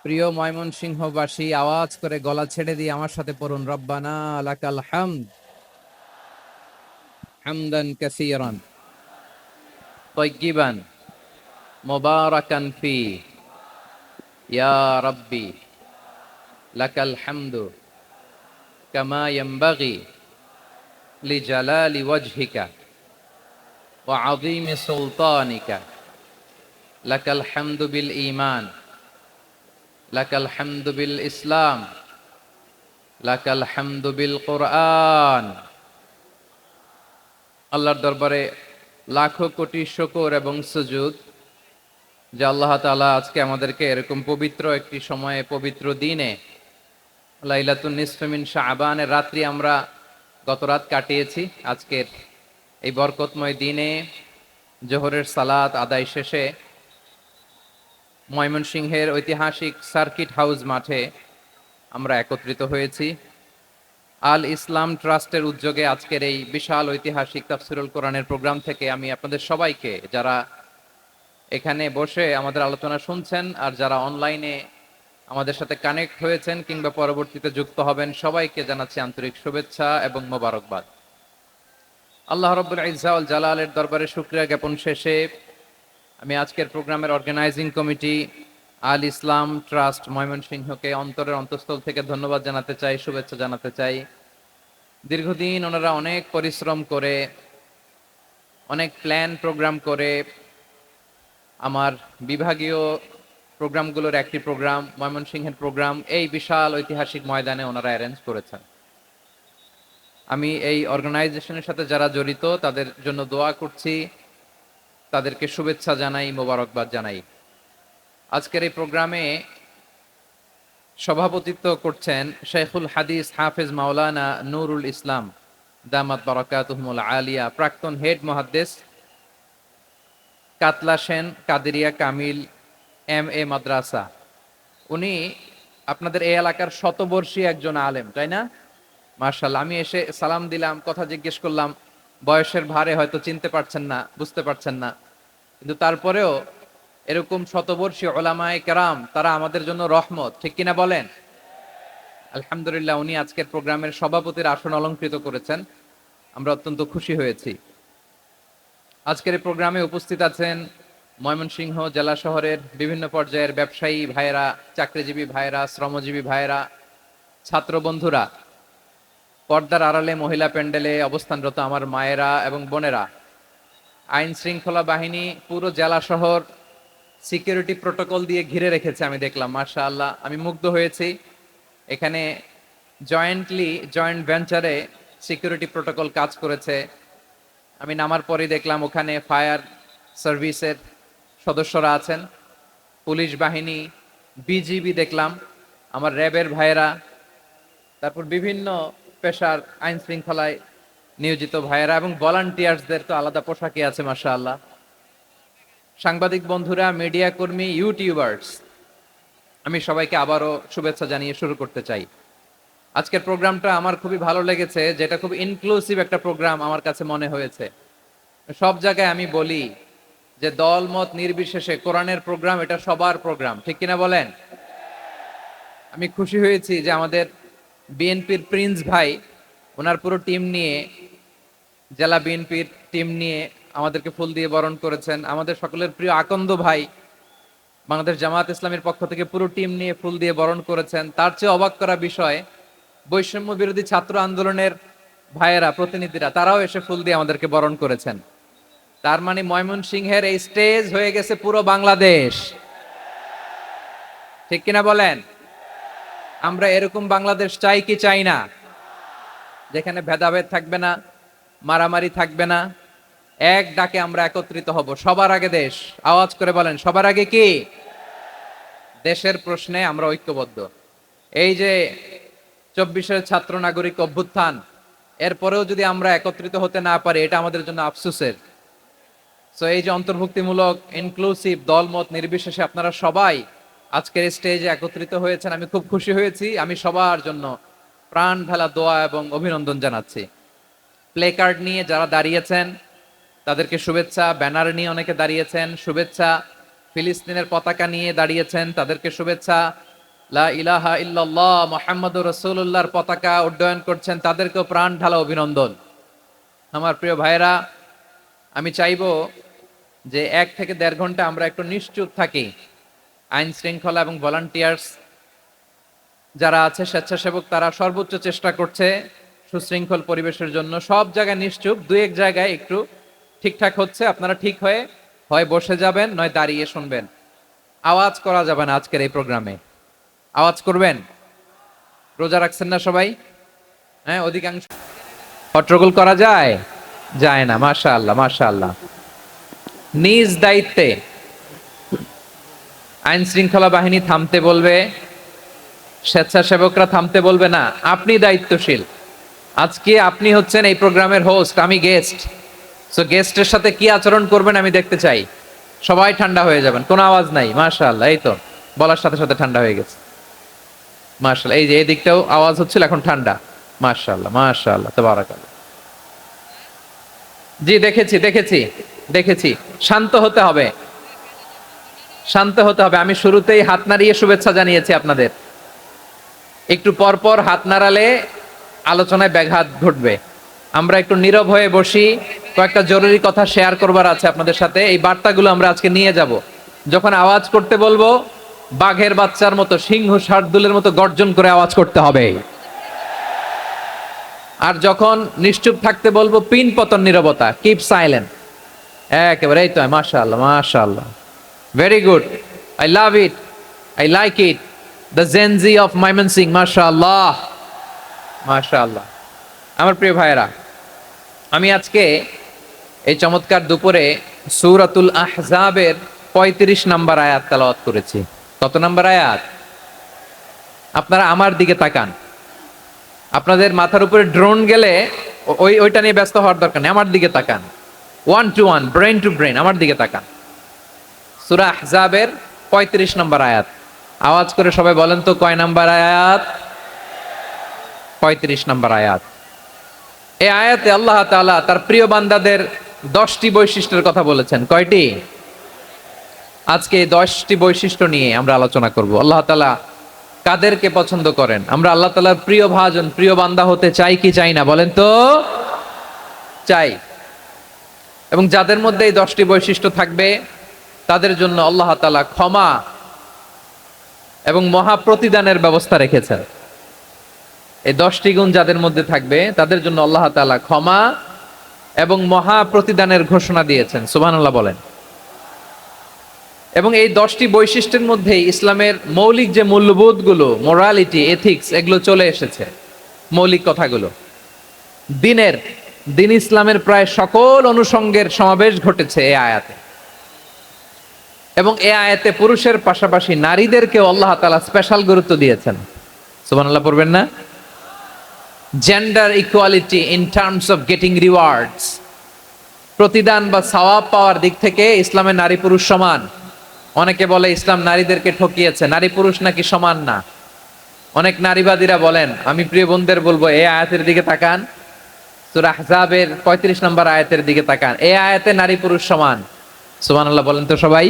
প্রিয় ময়মনসিংহবাসী, আওয়াজ করে গলা ছেড়ে দিয়ে আমার সাথে পড়ুন, রব্বানা লাকাল হামদ হামদান কাসীরান তাইয়্যিবান মুবারাকান ফি, ইয়া রাব্বি লাকাল হামদু কামা ইয়ানবাগি লিজালালি ওয়াজহিকা ওয়া আযীমি সুলতানিকা। লাকাল হামদু বিল ঈমান, লাকাল হামদু বিল ইসলাম, লাকাল হামদু বিল কুরআন। আল্লাহর দরবারে লাখো কোটি শুকর এবং সুজুদ যে আল্লাহ তাআলা আজকে আমাদেরকে এরকম পবিত্র একটি সময়ে, পবিত্র দিনে, লাইলাতুন নিসফে মিন শাবানের রাত্রি আমরা গত রাত কাটিয়েছি। আজকের এই বরকতময় দিনে জোহরের সালাত আদায় শেষে ময়মনসিংহের ঐতিহাসিক সার্কিট হাউস মাঠে আমরা একত্রিত হয়েছি। আল ইসলাম ট্রাস্টের উদ্যোগে আজকের এই বিশাল ঐতিহাসিক তাফসিরুল কোরআনের প্রোগ্রাম থেকে আমি আপনাদের সবাইকে, যারা এখানে বসে আমাদের আলোচনা শুনছেন আর যারা অনলাইনে আমাদের সাথে কানেক্ট হয়েছেন কিংবা পরবর্তীতে যুক্ত হবেন, সবাইকে জানাচ্ছি আন্তরিক শুভেচ্ছা এবং মোবারকবাদ। আল্লাহ রাব্বুল ইজ্জা ওয়াল জালালের দরবারে শুকরিয়া জ্ঞাপন শেষে আমি আজকের প্রোগ্রামের অর্গানাইজিং কমিটি আল ইসলাম ট্রাস্ট ময়মনসিংহকে অন্তরের অন্তঃস্থল থেকে ধন্যবাদ জানাতে চাই, শুভেচ্ছা জানাতে চাই। দীর্ঘদিন ওনারা অনেক পরিশ্রম করে, অনেক প্ল্যান প্রোগ্রাম করে আমার বিভাগীয় প্রোগ্রামগুলোর একটি প্রোগ্রাম, ময়মনসিংহের প্রোগ্রাম, এই বিশাল ঐতিহাসিক ময়দানে ওনারা অ্যারেঞ্জ করেছেন। আমি এই অর্গানাইজেশনের সাথে যারা জড়িত তাদের জন্য দোয়া করছি, তাদেরকে শুভেচ্ছা জানাই, মোবারকবাদ জানাই। আজকের এই প্রোগ্রামে সভাপতিত্ব করছেন শেখুল হাদিস হাফেজ মাওলানা নুরুল ইসলাম দামাত বারাকাতুহুমুল আলিয়া, প্রাক্তন হেড মুহাদ্দিস, কাতলা সেন কাদেরিয়া কামিল MA মাদ্রাসা। উনি আপনাদের এই এলাকার শতবর্ষী একজন আলেম, তাই না? মাশাআল্লাহ। আমি এসে সালাম দিলাম, কথা জিজ্ঞেস করলাম, বয়সের ভারে হয়তো চিনতে পারছেন না, বুঝতে পারছেন না, কিন্তু তারপরেও এরকম শতবর্ষী ওলামায়ে কেরাম, তারা আমাদের জন্য রহমত, ঠিক কিনা বলেন? আলহামদুলিল্লাহ, উনি আজকের প্রোগ্রামের সভাপতির আসন অলংকৃত করেছেন, আমরা অত্যন্ত খুশি হয়েছি। আজকের এই প্রোগ্রামে উপস্থিত আছেন ময়মনসিংহ জেলা শহরের বিভিন্ন পর্যায়ের ব্যবসায়ী ভাইয়েরা, চাকরিজীবী ভাইয়েরা, শ্রমজীবী ভাইয়েরা, ছাত্র বন্ধুরা, পর্দার আড়ালে মহিলা প্যান্ডেলে অবস্থানরত আমার মায়েরা এবং বোনেরা, আইন শৃঙ্খলা বাহিনী পুরো জেলা শহর সিকিউরিটি প্রোটোকল দিয়ে ঘিরে রেখেছে, আমি দেখলাম। মাশাআল্লাহ, আমি মুগ্ধ হয়েছি। এখানে জয়েন্ট ভেঞ্চারে সিকিউরিটি প্রোটোকল কাজ করেছে। আমি নামার পরেই দেখলাম ওখানে ফায়ার সার্ভিসের সদস্যরা আছেন, পুলিশ বাহিনী, বিজিবি দেখলাম, আমার র্যাবের ভাইয়েরা, তারপর বিভিন্ন পেশার আইন শৃঙ্খলায় নিয়োজিত ভাইয়েরা এবং ভলান্টিয়ার্সদের তো আলাদা পোশাকই আছে, মাশাআল্লাহ। সাংবাদিক বন্ধুরা, মিডিয়া কর্মী, ইউটিউবার্স, আমি সবাইকে আবারও শুভেচ্ছা জানিয়ে শুরু করতে চাই। আজকের প্রোগ্রামটা আমার খুবই ভালো লেগেছে, যেটা খুব ইনক্লুসিভ একটা প্রোগ্রাম আমার কাছে মনে হয়েছে। সব জায়গায় আমি বলি যে দল মত নির্বিশেষে কোরআনের প্রোগ্রাম এটা সবার প্রোগ্রাম, ঠিক কিনা বলেন? আমি খুশি হয়েছি যে আমাদের বিএনপির প্রিন্স ভাই ওনার পুরো টিম নিয়ে, জেলা বিএনপির টিম নিয়ে আমাদেরকে ফুল দিয়ে বরণ করেছেন। আমাদের সকলের প্রিয় আকন্দ ভাই বাংলাদেশ জামায়াত ইসলামের পক্ষ থেকে পুরো টিম নিয়ে ফুল দিয়ে বরণ করেছেন। তার চেয়ে অবাক করা বিষয়, বৈষম্য বিরোধী ছাত্র আন্দোলনের ভাইয়েরা, প্রতিনিধিরা, তারাও এসে ফুল দিয়ে আমাদেরকে বরণ করেছেন। তার মানে ময়মনসিংহের এই স্টেজ হয়ে গেছে পুরো বাংলাদেশ, ঠিক কিনা বলেন? আমরা এরকম বাংলাদেশ চাই কি চাই না? যেখানে ভেদাভেদ থাকবে না, মারামারি থাকবে না, এক ডাকে আমরা একত্রিত হব। সবার আগে দেশ, আওয়াজ করে বলেন, সবার আগে কি? দেশের প্রশ্নে আমরা ঐক্যবদ্ধ। এই যে 24-এর ছাত্র নাগরিক অভ্যুত্থান, এরপরেও যদি আমরা একত্রিত হতে না পারি, এটা আমাদের জন্য আফসোসের। সো এই যে অন্তর্ভুক্তিমূলক, ইনক্লুসিভ, দলমত নির্বিশেষে আপনারা সবাই আজকের স্টেজে একত্রিত হয়েছেন, আমি খুব খুশি হয়েছি। আমি সবার জন্য প্রাণ ঢালা দোয়া এবং অভিনন্দন জানাচ্ছি। প্লে কার্ড নিয়ে যারা দাঁড়িয়েছেন তাদেরকে শুভেচ্ছা, ব্যানার নিয়ে অনেকে দাঁড়িয়েছেন, শুভেচ্ছা। ফিলিস্তিনের পতাকা নিয়ে দাঁড়িয়েছেন, তাদেরকে শুভেচ্ছা। লা ইলাহা ইল্লাল্লাহ মুহাম্মাদুর রাসূলুল্লাহর পতাকা উড্ডয়ন করছেন, তাদেরকেও প্রাণ ঢালা অভিনন্দন। আমার প্রিয় ভাইরা, আমি চাইবো যে 1 থেকে 1.5 ঘন্টা আমরা একটু নিশ্চুপ থাকি। আইন শৃঙ্খলা এবং ভলান্টিয়ার্স যারা আছে, স্বেচ্ছাসেবক, তারা সর্বোচ্চ চেষ্টা করছে সুশৃঙ্খল পরিবেশের জন্য। সব জায়গায় নিশ্চুপ, 2-1 জায়গায় একটু ঠিকঠাক হচ্ছে। আপনারা ঠিক হয়ে হয় বসে যাবেন, নয় দাঁড়িয়ে শুনবেন। আওয়াজ করা যাবে না আজকের এই প্রোগ্রামে। আওয়াজ করবেন? রোজা রাখছেন না সবাই? হ্যাঁ, অধিকাংশ। হট্টগোল করা যায়? যায় না। মাশাআল্লাহ, মাশাআল্লাহ। নিজ দায়িত্বে আইন শৃঙ্খলা বাহিনী থামতে বলবে, স্বেচ্ছাসেবকরা থামতে বলবে না। আপনি দায়িত্বশীল। আজকে আপনি হচ্ছেন এই প্রোগ্রামের হোস্ট, আমি গেস্ট। সো গেস্টের সাথে কি আচরণ করবেন আমি দেখতে চাই। সবাই ঠান্ডা হয়ে যাবেন, কোনো আওয়াজ নাই। মাশাআল্লাহ, এই তো বলার সাথে সাথে ঠান্ডা হয়ে গেছে। মাশাআল্লাহ, এই যে এই দিকটাও আওয়াজ হচ্ছিল, এখন ঠান্ডা। মাশাআল্লাহ, মাশাআল্লাহ, তাবারাকাল্লাহ। জি, দেখেছি দেখেছি দেখেছি। শান্ত হতে হবে, শান্ত হতে হবে। আমি শুরুতেই হাত নাড়িয়ে শুভেচ্ছা জানিয়েছি আপনাদের। একটু পর পর হাত নাড়ালে আলোচনায় ব্যাঘাত ঘটবে। আমরা একটু নীরব হয়ে বসি। কয়েকটা জরুরি কথা শেয়ার করবার আছে আপনাদের সাথে। এই বার্তাগুলো আমরা আজকে নিয়ে যাব। যখন আওয়াজ করতে বলবো, বাঘের বাচ্চার মতো, সিংহ শার্দুলের মতো গর্জন করে আওয়াজ করতে হবে। আর যখন নিশ্চুপ থাকতে বলবো, পিন পতন নীরবতা, কিপ সাইলেন্ট। একেবারে এই তো। মাশাআল্লাহ, মাশাআল্লাহ, very good. I love it, I like it. The Gen Z of Mymensingh. মাশাআল্লাহ, মাশাআল্লাহ। আমার প্রিয় ভাইয়েরা, আমি আজকে এই চমৎকার দুপুরে সূরাতুল আহজাবের 35 নম্বর আয়াত তেলাওয়াত করেছি। কত নম্বর আয়াত? আপনারা আমার দিকে তাকান। আপনাদের মাথার উপরে ড্রোন গেলে ওইটা নিয়ে ব্যস্ত হওয়ার দরকার নেই। আমার দিকে তাকান। 1 to 1, ব্রেন টু ব্রেন, আমার দিকে তাকান। সূরা আহজাবের 35 নম্বর আয়াত। আওয়াজ করে সবাই বলেন তো, কয় নম্বর আয়াত? 35 নম্বর আয়াত। এই আয়াতে আল্লাহ তাআলা তার প্রিয় বান্দাদের 10টি বৈশিষ্ট্যের কথা বলেছেন। কয়টি? আজকে এই 10টি বৈশিষ্ট্য নিয়ে আমরা আলোচনা করব। আল্লাহ তাআলা কাদেরকে পছন্দ করেন? আমরা আল্লাহ তাআলার প্রিয় ভাজন, প্রিয় বান্দা হতে চাই কি চাই না? বলেন তো। চাই। এবং যাদের মধ্যে এই 10টি বৈশিষ্ট্য থাকবে, তাদের জন্য আল্লাহ তাআলা ক্ষমা এবং মহা প্রতিদানের ব্যবস্থা রেখেছেন। এই 10টি গুণ যাদের মধ্যে থাকবে, তাদের জন্য আল্লাহ তাআলা ক্ষমা এবং মহা প্রতিদানের ঘোষণা দিয়েছেন। সুবহানাল্লাহ বলেন। এবং এই 10টি বৈশিষ্ট্যের মধ্যে ইসলামের মৌলিক যে মূল্যবোধগুলো, মোরালিটি, এথিক্স, এগুলো চলে এসেছে। মৌলিক কথাগুলো দিন ইসলামের প্রায় সকল অনুষঙ্গের সমাবেশ ঘটেছে এই আয়াতে। এবং এই আয়াতে পুরুষের পাশাপাশি নারীদেরকেও আল্লাহ তাআলা স্পেশাল গুরুত্ব দিয়েছেন। সুবহানাল্লাহ পড়বেন না? Gender equality in terms of getting rewards. প্রতিদান বা সওয়াব পাওয়ার দিক থেকে ইসলামে নারী পুরুষ সমান। অনেকে বলে ইসলাম নারীদেরকে ঠকিয়েছে, নারী পুরুষ নাকি সমান না। অনেক নারীবাদীরা বলেন, আমি প্রিয় বোনদের বলবো, এই আয়াতের দিকে তাকান, সূরা আহজাবের 35 নম্বর আয়াতের দিকে তাকান। এই আয়াতে নারী পুরুষ সমান। সুবহানাল্লাহ বলেন তো সবাই।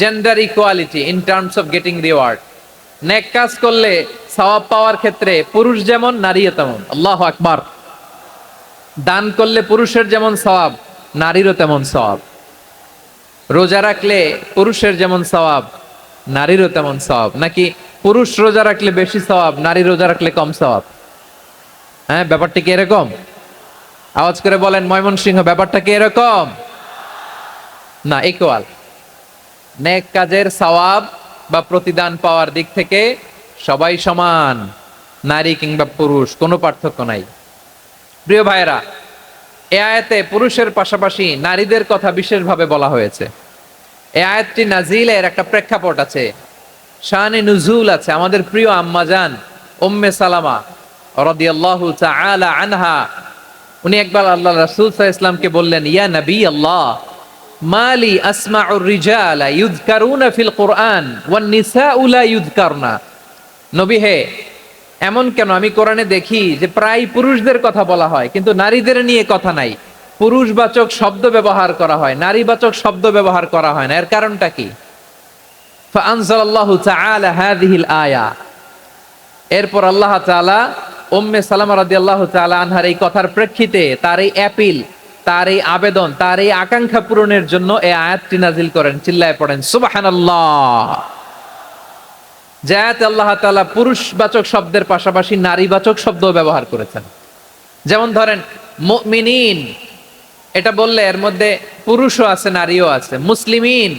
Gender equality in terms of getting reward. নেক কাজ করলে সওয়াব পাওয়ার ক্ষেত্রে পুরুষ যেমন, নারীও তেমন। আল্লাহু আকবার। দান করলে পুরুষের যেমন সওয়াব, নারীরও তেমন সওয়াব। রোজা রাখলে পুরুষের যেমন সওয়াব, নারীরও তেমন সওয়াব। নাকি পুরুষ রোজা রাখলে বেশি সওয়াব, নারী রোজা রাখলে কম সওয়াব? হ্যাঁ, ব্যাপারটা কি এরকম? আওয়াজ করে বলেন ময়মনসিংহ, ব্যাপারটা কি এরকম? না, ইকুয়াল। নেক কাজের সওয়াব বা প্রতিদান পাওয়ার দিক থেকে সবাই সমান, নারী কিংবা পুরুষ, কোনো পার্থক্য নাই। প্রিয় ভাইয়েরা, এই আয়াতে পুরুষের পাশাপাশি নারীদের কথা বিশেষভাবে বলা হয়েছে। এই আয়াতটি নাজিলের একটা প্রেক্ষাপট আছে, শানে নুজুল আছে। আমাদের প্রিয় আম্মাজান উম্মে সালামা রাদিয়াল্লাহু তাআলা আনহা, উনি একবার আল্লাহ রাসূল সাল্লাল্লাহু আলাইহি ওয়াসাল্লামকে বললেন, ইয়া নবী আল্লাহ, মালি আসমাউর রিজালা ইউযকারুনা ফিল কুরআন ওয়ান নিসাউ লা ইউযকারনা। নবী হে, এমন কেন আমি কোরআনে দেখি যে প্রায় পুরুষদের কথা বলা হয়, কিন্তু নারীদের নিয়ে কথা নাই। পুরুষবাচক শব্দ ব্যবহার করা হয়, নারীবাচক শব্দ ব্যবহার করা হয় না। এর কারণটা কি? ফাআনজালাল্লাহু তাআলা হাযিহিল আয়া, এরপর আল্লাহ তাআলা উম্মে সালামা রাদিয়াল্লাহু তাআলা আনহার এই কথার প্রেক্ষিতে তার এই অ্যাপিল, তার এই আবেদন, তার এই আকাঙ্ক্ষা পূরণের জন্য এই আয়াতটি নাজিল করেন। চিল্লায় পড়েন সুবহানাল্লাহ। যে আয়াতে আল্লাহ তাআলা পুরুষবাচক শব্দের পাশাপাশি নারীবাচক শব্দও ব্যবহার করেছেন। যেমন ধরেন মুমিনিন, এটা বললে এর মধ্যে পুরুষও আছে নারীও আছে। মুসলিমিন,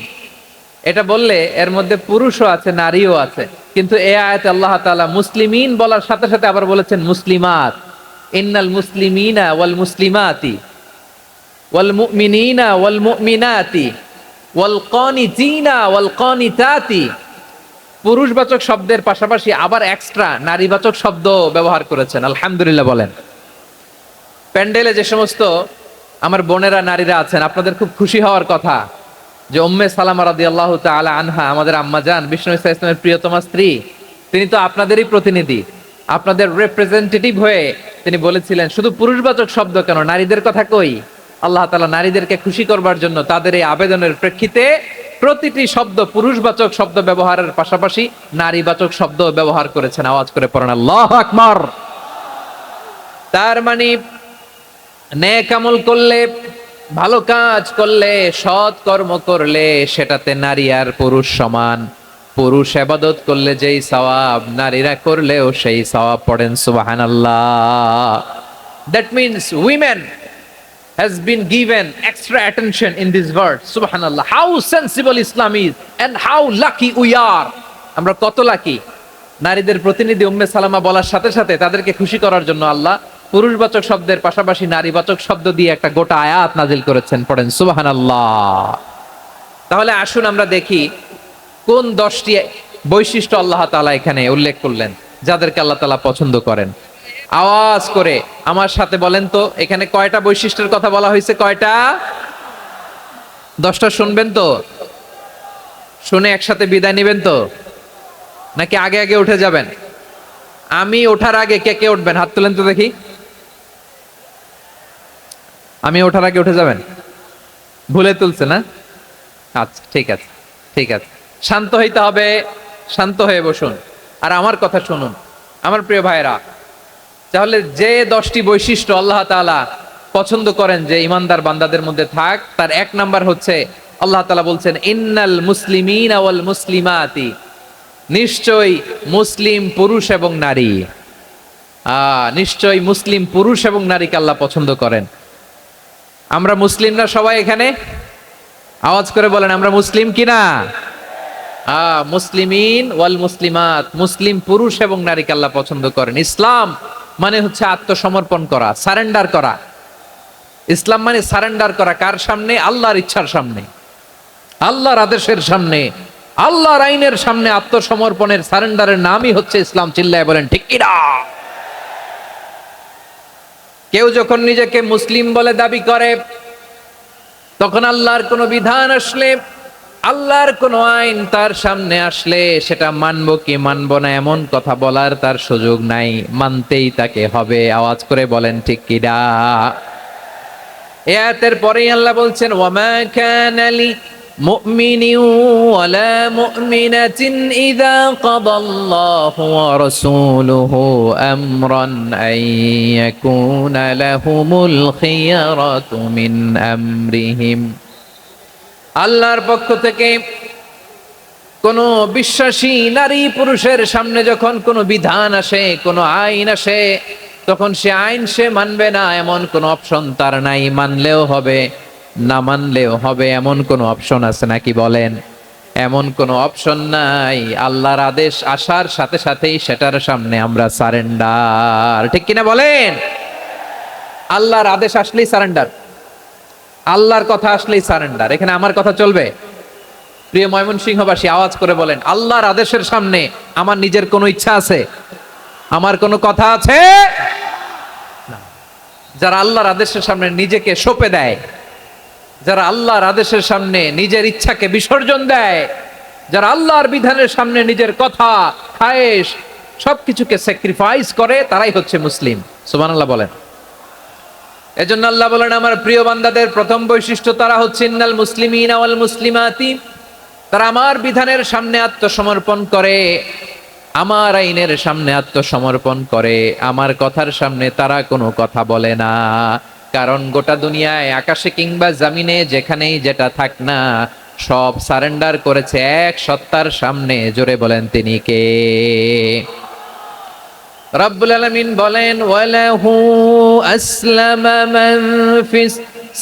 এটা বললে এর মধ্যে পুরুষও আছে নারীও আছে। কিন্তু এই আয়াতে আল্লাহ তাআলা মুসলিমিন বলার সাথে সাথে আবার বলেছেন মুসলিমাত। ইন্নাল মুসলিমিনা ওয়াল মুসলিমাতি ওয়াল মুমিনিনা ওয়াল মুমিনাতি ওয়াল কানিতিনা ওয়াল কানিতাতি। পুরুষবাচক শব্দের পাশাপাশি আবার এক্সট্রা নারীবাচক শব্দ ব্যবহার করেছেন। আলহামদুলিল্লাহ বলেন। প্যান্ডেলে যে সমস্ত আমার বোনেরা নারীরা আছেন, আপনাদের খুব খুশি হওয়ার কথা যে উম্মে সালামা রাদিয়াল্লাহু তাআলা আনহা, আমাদের আম্মা জান, বিষ্ণু ইসা ইসলামের প্রিয়তমা স্ত্রী, তিনি তো আপনাদেরই প্রতিনিধি, আপনাদের রিপ্রেজেন্টেটিভ হয়ে তিনি বলেছিলেন শুধু পুরুষবাচক শব্দ কেন, নারীদের কথা কই। আল্লাহ তাআলা নারীদেরকে খুশি করবার জন্য তাদের এই আবেদনের প্রেক্ষিতে প্রতিটি শব্দ পুরুষবাচক শব্দ ব্যবহারের পাশাপাশি নারীবাচক শব্দ ব্যবহার করেছেন। আওয়াজ করে পড়েন আল্লাহু আকবার। তার মানে নেক আমল করলে, ভালো কাজ করলে, সৎ কর্ম করলে সেটাতে নারী আর পুরুষ সমান। পুরুষ ইবাদত করলে যেই সওয়াব, নারীরা করলেও সেই সওয়াব। পড়েন সুবহানাল্লাহ। That means women has been given extra attention in this verse. Subhanallah. How sensible Islam is and how lucky we are. আমরা কত লাকি। নারীদের প্রতিনিধি উম্মে সালামা বলার সাথে সাথে তাদেরকে খুশি করার জন্য আল্লাহ পুরুষবাচক শব্দের পাশাপাশি নারীবাচক শব্দ দিয়ে একটা গোটা আয়াত নাজিল করেছেন। পড়েন সুবহানাল্লাহ। তাহলে আসুন আমরা দেখি কোন 10টি বৈশিষ্ট্য আল্লাহ তাআলা এখানে উল্লেখ করলেন যাদেরকে আল্লাহ তাআলা পছন্দ করেন। আওয়াজ করে আমার সাথে বলেন তো, এখানে কয়টা বৈশিষ্ট্যের কথা বলা হয়েছে? কয়টা? 10টা শুনবেন তো? শুনে একসাথে বিদায় নেবেন তো, নাকি আগে আগে উঠে যাবেন? আমি ওঠার আগে কে কে উঠবেন? হাত তুলেন তো দেখি। আমি ওঠার আগে উঠে যাবেন? ভুলে তুলছে না? আচ্ছা, ঠিক আছে, ঠিক আছে। শান্ত হইতে হবে, শান্ত হয়ে বসুন আর আমার কথা শুনুন আমার প্রিয় ভাইরা। তাহলে যে 10টি বৈশিষ্ট্য আল্লাহ তাআলা পছন্দ করেন যে ইমানদার বান্দাদের মধ্যে থাক, তার 1 নাম্বার হচ্ছে আল্লাহ তাআলা বলছেন ইন্নাল মুসলিমিনা ওয়াল মুসলিমাতি, নিশ্চয়ই মুসলিম পুরুষ এবং নারী। নিশ্চয়ই মুসলিম পুরুষ এবং নারীকে আল্লাহ পছন্দ করেন। আমরা মুসলিম না সবাই এখানে? আওয়াজ করে বলেন আমরা মুসলিম কিনা? মুসলিমিন ওয়াল মুসলিমাত, মুসলিম পুরুষ এবং নারীকে আল্লাহ পছন্দ করেন। ইসলাম মানে হচ্ছে আত্মসমর্পণ করা, সারেন্ডার করা। ইসলাম মানে সারেন্ডার করা কার সামনে? আল্লাহর ইচ্ছার সামনে, আল্লাহর আদেশের সামনে, আল্লাহর আইনের সামনে আত্মসমর্পণের সারেন্ডারের নামই হচ্ছে ইসলাম। চিল্লায় বলেন ঠিক কিনা? কেউ যখন নিজেকে মুসলিম বলে দাবি করে, তখন আল্লাহর কোনো বিধান আসলে, আল্লাহর কোনো আইন তার সামনে আসলে সেটা মানবো কি মানবো না এমন কথা বলার তার সুযোগ নাই, মানতেই তাকে হবে। আওয়াজ করে বলেন ঠিক কিনা? এই আয়াতের পরেই আল্লাহ বলছেন ওয়ামা কানা লি মুমিনিন ওয়ালা মুমিনাতিন ইযা কাদাল্লাহু ওয়া রাসূলুহু আমরান আন ইয়াকুনা লাহুমুল খিয়ারাতু মিন আমরিহিম। আল্লাহর পক্ষ থেকে কোন বিশ্বাসী নারী পুরুষের সামনে যখন কোনো বিধান আসে, কোনো আইন আসে, তখন সে আইন সে মানবে না এমন কোনো অপশন তার নাই। মানলেও হবে, না মানলেও হবে, এমন কোনো অপশন আছে নাকি বলেন? এমন কোনো অপশন নাই। আল্লাহর আদেশ আসার সাথে সাথেই সেটার সামনে আমরা সারেন্ডার। ঠিক কিনা বলেন? আল্লাহর আদেশ আসলেই সারেন্ডার, আল্লাহর কথা আসলেই সারেন্ডার। এখানে আমার কথা চলবে? প্রিয় ময়মনসিংহবাসী আওয়াজ করে বলেন আল্লাহর আদেশের সামনে আমার নিজের কোনো ইচ্ছা আছে? আমার কোনো কথা আছে? যারা আল্লাহর আদেশের সামনে নিজেকে সঁপে দেয়, যারা আল্লাহর আদেশের সামনে নিজের ইচ্ছাকে বিসর্জন দেয়, যারা আল্লাহর বিধানের সামনে নিজের কথা, খায়েশ সবকিছুকে স্যাক্রিফাইস করে, তারাই হচ্ছে মুসলিম। সুবহানাল্লাহ বলেন। এজন্য আল্লাহ বলেন আমার প্রিয় বান্দাদের প্রথম বৈশিষ্ট্য তারা হচ্ছে ইন্নাল মুসলিমিনা ওয়াল মুসলিমাতি তারা আমার বিধানের সামনে আত্মসমর্পণ করে, আমার আইনের সামনে আত্মসমর্পণ করে, আমার কথার সামনে তারা কোনো কথা বলে না। কারণ গোটা দুনিয়ায় আকাশে কিংবা জমিনে যেখানেই যেটা থাক না, সব সারেন্ডার করেছে এক সত্তার সামনে। জোরে বলেন তিনি কে? রব্বুল আলামিন বলেন, ওয়ালাহু আসলামা মান ফিস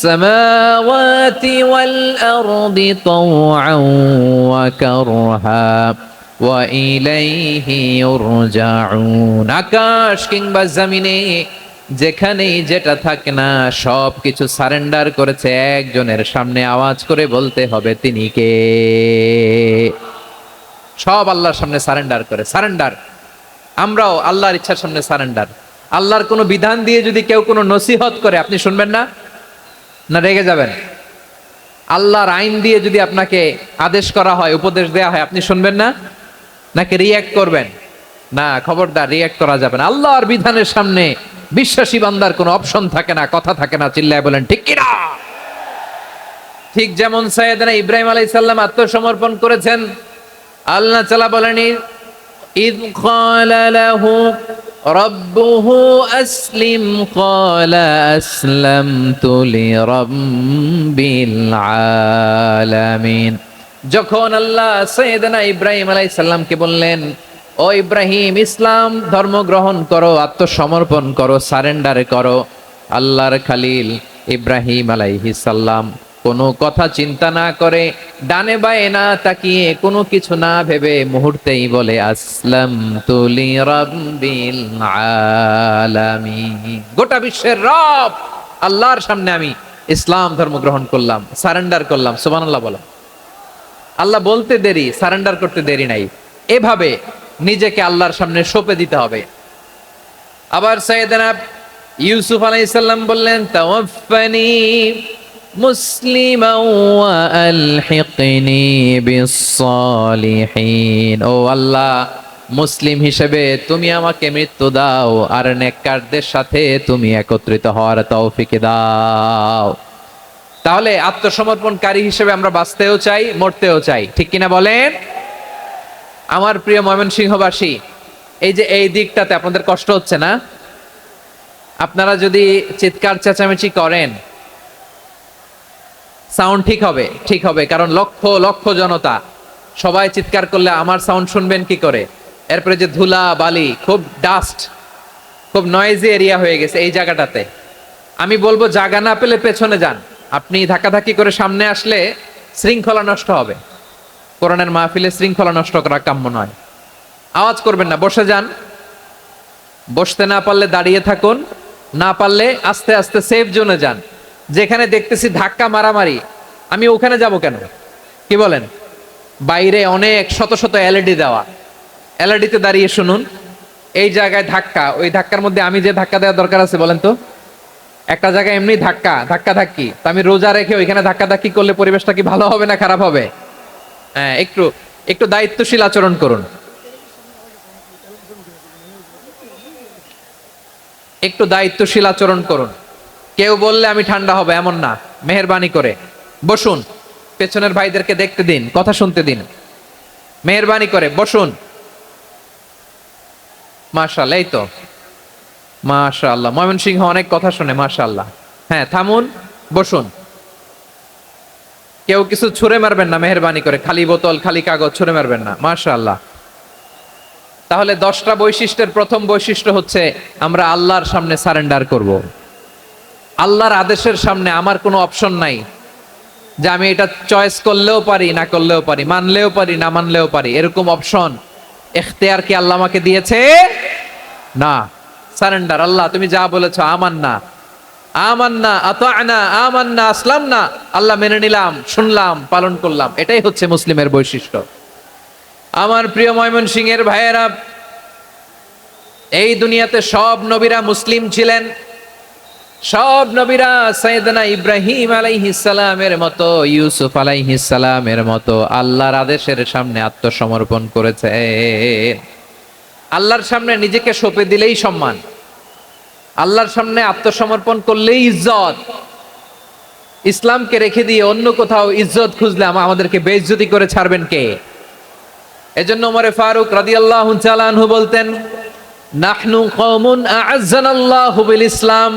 সামাওয়াতি ওয়াল আরদি তাওআন ওয়া কারহা ওয়া ইলাইহি ইউরজাউন। আকাশ কিংবা জমিনে যেখানেই যেটা থাকে না, সব কিছু সারেন্ডার করেছে একজনের সামনে। আওয়াজ করে বলতে হবে তিনি কে? সব আল্লাহর সামনে সারেন্ডার করে। সারেন্ডার। আমরাও আল্লাহর ইচ্ছার সামনে সারেন্ডার। আল্লাহর কোনো বিধান দিয়ে যদি কেউ কোনো নসিহত করে, আপনি শুনবেন না? না রেগে যাবেন? আল্লাহর আইন দিয়ে যদি আপনাকে আদেশ করা হয়, উপদেশ দেয়া হয়, আপনি শুনবেন না? নাকি রিয়্যাক্ট করবেন? না, খবরদার, রিয়্যাক্ট করা যাবে না। আল্লাহর বিধানের সামনে বিশ্বাসী বান্দার কোনো অপশন থাকে না, কথা থাকে না। চিল্লায় বলেন ঠিক কিনা? ঠিক যেমন সাইয়েদনা ইব্রাহিম আলাইহিস সালাম আত্মসমর্পণ করেছেন। আল্লাহ তাআলা বলেন, ইয ক্বালা লাহু রাব্বুহু আসলিম ক্বালা আসলামতু লিরাব্বিল আলামিন। যখন আল্লাহ সাইয়েদনা ইব্রাহিম আলাইহিস সালামকে বললেন, ও ইব্রাহিম, ইসলাম ধর্ম গ্রহণ করো, আত্মসমর্পণ করো, সারেন্ডার করো, আল্লাহর খালিল ইব্রাহিম আলাইহিস সালাম কোনো কথা চিন্তা না করে, ডানে বায়ে না তাকিয়ে, কোনো কিছু না ভেবে মুহূর্তেই বলে, আসলামতু লিরাব্বিল আলামিন। গোটা বিশ্বের রব আল্লাহর সামনে আমি ইসলাম ধর্ম গ্রহণ করলাম, সারেন্ডার করলাম। সুবহানাল্লাহ বলো। আল্লাহ বলতে দেরি, সারেন্ডার করতে দেরি নাই। এভাবে নিজেকে আল্লাহর সামনে সঁপে দিতে হবে। আবার সাইয়েদনা ইউসুফ আলাইহিস সালাম বললেন, তাওয়াফফানি মুসলিমান ওয়া আলহিকনি বিস-সালিহিন। ও আল্লাহ, মুসলিম হিসেবে তুমি আমাকে মৃত্যু দাও, আর নেককারদের সাথে তুমি একত্রিত হওয়ার তৌফিক দাও। তাহলে আত্মসমর্পণকারী হিসেবে আমরা বাঁচতেও চাই, মরতেও চাই। ঠিক কিনা বলেন? আমার প্রিয় ময়মনসিংহবাসী, এই যে এই দিকটাতে আপনাদের কষ্ট হচ্ছে না? আপনারা যদি চিৎকার চেঁচামেচি করেন, সাউন্ড ঠিক হবে? ঠিক হবে, কারণ লক্ষ লক্ষ জনতা, সবাই চিৎকার করলে আমার সাউন্ড শুনবেন কি করে? এরপরে যে ধুলা বালি, খুব ডাস্ট, খুব নয়েজি এরিয়া হয়ে গেছে এই জায়গাটাতে। আমি বলবো, জায়গা না পেলে পেছনে যান। আপনি ধাক্কাধাক্কি করে সামনে আসলে শৃঙ্খলা নষ্ট হবে। কোরআনের মাহফিলে শৃঙ্খলা নষ্ট করা কাম্য নয়। আওয়াজ করবেন না, বসে যান। বসতে না পারলে দাঁড়িয়ে থাকুন, না পারলে আস্তে আস্তে সেফ জোনে যান। যেখানে দেখতেছি ধাক্কা মারামারি, আমি ওখানে যাব কেন? কি বলেন? বাইরে অনেক শত শত এলইডি দেওয়া, এলইডিতে দাঁড়িয়ে শুনুন। এই জায়গায় ধাক্কা, ওই ধাক্কার মধ্যে আমি যে ধাক্কা দেওয়ার দরকার আছে বলেন তো? একটা জায়গায় এমনি ধাক্কা ধাক্কি, তো আমি রোজা রেখে ওইখানে ধাক্কি করলে পরিবেশটা কি ভালো হবে না খারাপ হবে? হ্যাঁ, একটু একটু দায়িত্বশীল আচরণ করুন, একটু দায়িত্বশীল আচরণ করুন। কেউ বললে আমি ঠান্ডা হবে এমন না, মেহেরবানি করে বসুন। পেছনের ভাইদেরকে দেখতে দিন, কথা শুনতে দিন, মেহেরবানি করে বসুন। মাশাআল্লাহ, এই তো মাশাআল্লাহ, ময়মনসিংহ অনেক কথা শুনে, মাশাআল্লাহ। হ্যাঁ, থামুন, বসুন। কেউ কিছু ছুঁড়ে মারবেন না, মেহেরবানি করে। খালি বোতল, খালি কাগজ ছুঁড়ে মারবেন না, মাশাআল্লাহ। তাহলে 10টা বৈশিষ্ট্যের প্রথম বৈশিষ্ট্য হচ্ছে আমরা আল্লাহর সামনে সারেন্ডার করব। আল্লাহর আদেশের সামনে আমার কোনো অপশন নাই যে আমি এটা চয়েস করলেও পারি, না করলেও পারি, মানলেও পারি, না মানলেও পারি। এরকম অপশন, এখতিয়ার কি আল্লাহ আমাকে দিয়েছে? না। সারেন্ডার। আল্লাহ তুমি যা বলেছো, আমান্না আমান্না আতা'না আমান্না আসলামনা, আল্লাহ মেনে নিলাম, শুনলাম, পালন করলাম। এটাই হচ্ছে মুসলিমের বৈশিষ্ট্য। আমার প্রিয় ময়মনসিংহের ভাইয়েরা, এই দুনিয়াতে সব নবীরা মুসলিম ছিলেন। সব নবীরা সাইয়েদনা ইব্রাহিম আলাইহিস সালামের মতো, ইউসুফ আলাইহিস সালামের মতো আল্লাহর আদেশের সামনে আত্মসমর্পণ করেছে। আল্লাহর সামনে নিজেকে সঁপে দিলেই সম্মান, আল্লাহর সামনে আত্মসমর্পণ করলেই ইজ্জত। ইসলামকে রেখে দিয়ে অন্য কোথাও ইজ্জত খুঁজলে আমাদেরকে বেইজ্জতি করে ছাড়বেন কে? এজন্য ওমরে ফারুক রাদিয়াল্লাহু তাআলা আনহু বলতেন, নাহনু কওমুন আ'আজ্জানাল্লাহু বিল ইসলাম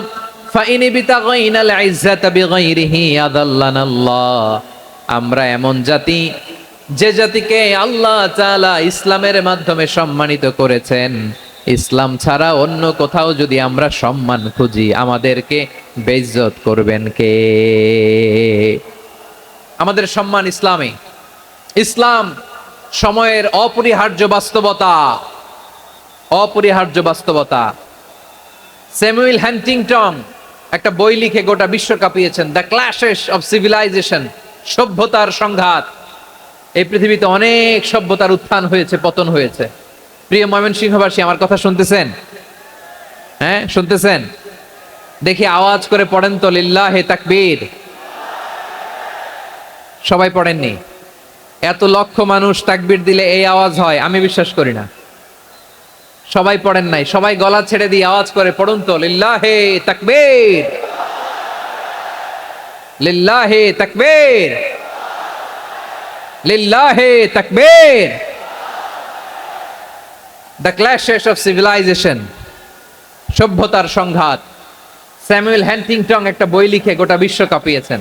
ফাইন বিতাগাইনাল ইজ্জাতা বিগাইরিহি আযাল্লানাল্লাহ। আমরা এমন জাতি, যে জাতিকে আল্লাহ তাআলা ইসলামের মাধ্যমে সম্মানিত করেছেন, ইসলাম ছাড়া অন্য কোথাও যদি আমরা সম্মান খুঁজি আমাদেরকে বেইজ্জত করবেন কে? আমাদের সম্মান ইসলামে। ইসলাম সময়ের অপরিহার্য বাস্তবতা, অপরিহার্য বাস্তবতা। স্যামুয়েল হ্যান্টিংটন একটা বই লিখে গোটা বিশ্ব কাঁপিয়েছেন, দ্য ক্ল্যাশেস অফ সিভিলাইজেশন, সভ্যতার সংঘাত। এই পৃথিবীতে অনেক সভ্যতার উত্থান হয়েছে, পতন হয়েছে। প্রিয় ময়মনসিংহবাসী, আমার কথা শুনতেছেন? হ্যাঁ, শুনতেছেন? দেখি আওয়াজ করে পড়েন তো, লিল্লাহে তাকবীর। সবাই পড়েননি? এত লক্ষ মানুষ তাকবীর দিলে এই আওয়াজ হয়? আমি বিশ্বাস করি না। সবাই পড়েন নাই। সবাই গলা ছেড়ে দিয়ে আওয়াজ করে পড়ুন তো, লিল্লাহে তাকবীর, লিল্লাহে তাকবীর, লিল্লাহে তাকবীর। দ্য ক্ল্যাশেস অফ সিভিলাইজেশন, সভ্যতার সংঘাত। স্যামুয়েল হ্যান্টিংটন একটা বই লিখে গোটা বিশ্ব কাঁপিয়েছেন।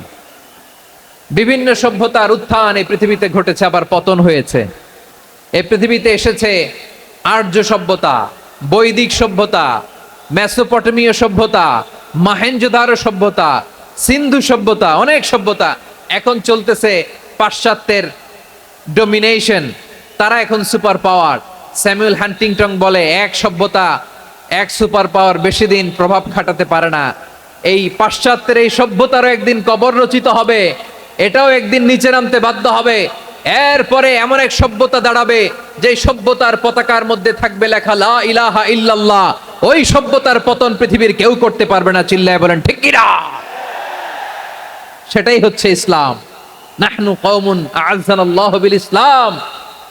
বিভিন্ন সভ্যতার উত্থান এই পৃথিবীতে ঘটেছে, আবার পতন হয়েছে। এই পৃথিবীতে এসেছে আর্য সভ্যতা, বৈদিক সভ্যতা, মেসোপটেমীয় সভ্যতা, মহেঞ্জোদারো সভ্যতা, সিন্ধু সভ্যতা, অনেক সভ্যতা। এখন চলতেছে পাশ্চাত্যের ডমিনেশন, তারা এখন সুপার পাওয়ার। স্যামুয়েল হ্যান্টিংটন বলে, এক সভ্যতা, এক সুপার পাওয়ার বেশি দিন প্রভাব খাটাতে পারে না। এই পাশ্চাত্যের এই সভ্যতারও একদিন কবর রচিত হবে, এটাও একদিন নিচে নামতে বাধ্য হবে। এরপরে এমন এক সভ্যতা দাঁড়াবে যে সভ্যতার পতাকার মধ্যে থাকবে লেখা লা ইলাহা ইল্লাল্লাহ। ওই সভ্যতার পতন পৃথিবীর কেউ করতে পারবে না। চিল্লায় বলেন ঠিক কিনা? সেটাই হচ্ছে ইসলাম। নাহনু কওমুন আ'আজ্জানাল্লাহু বিল ইসলাম।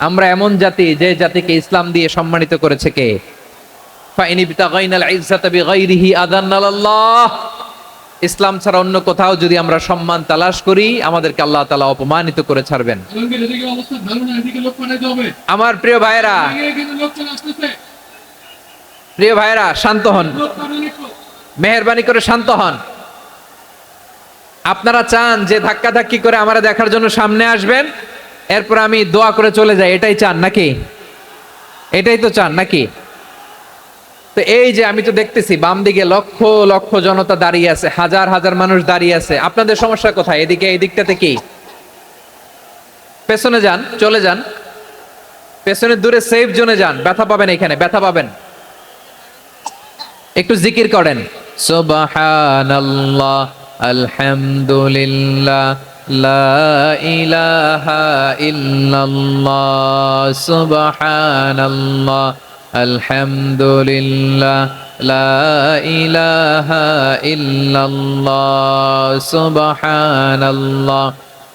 আমরা এমন জাতি, যে জাতিকে ইসলাম দিয়ে সম্মানিত করেছে কে? ফাইন বিতাগাইনাল ইজ্জাতা বিগাইরিহি আযাল্লানাল্লাহ। ইসলাম ছাড়া অন্য কোথাও যদি আমরা সম্মান তালাশ করি আমাদেরকে আল্লাহ তাআলা অপমানিত করে ছাড়বেন। আমার প্রিয় ভাইরা, প্রিয় ভাইরা, শান্ত হন, মেহেরবানি করে শান্ত হন। আপনারা চান যে ধাক্কাধাক্কি করে আমারা দেখার জন্য সামনে আসবেন, এরপর আমি দোয়া করে চলে যাই, এটাই চান নাকি? এটাই তো চান নাকি? তো এই যে আমি তো দেখতেছি বাম দিকে লক্ষ লক্ষ জনতা দাঁড়িয়ে আছে, হাজার হাজার মানুষ দাঁড়িয়ে আছে। আপনাদের সমস্যা কোথায়? এদিকে, এই দিকটাতে কি? পেছনে যান, চলে যান, পেছনে দূরে সেফ জোনে যান। ব্যথা পাবেন, এখানে ব্যথা পাবেন। একটু জিকির করেন, সুবহানাল্লাহ, আলহামদুলিল্লাহ, লা ইলাহা ইল্লাল্লাহ, সুবহানাল্লাহ, আলহামদুলিল্লাহ, লা ইলাহা ইল্লাল্লাহ, সুবহানাল্লাহ,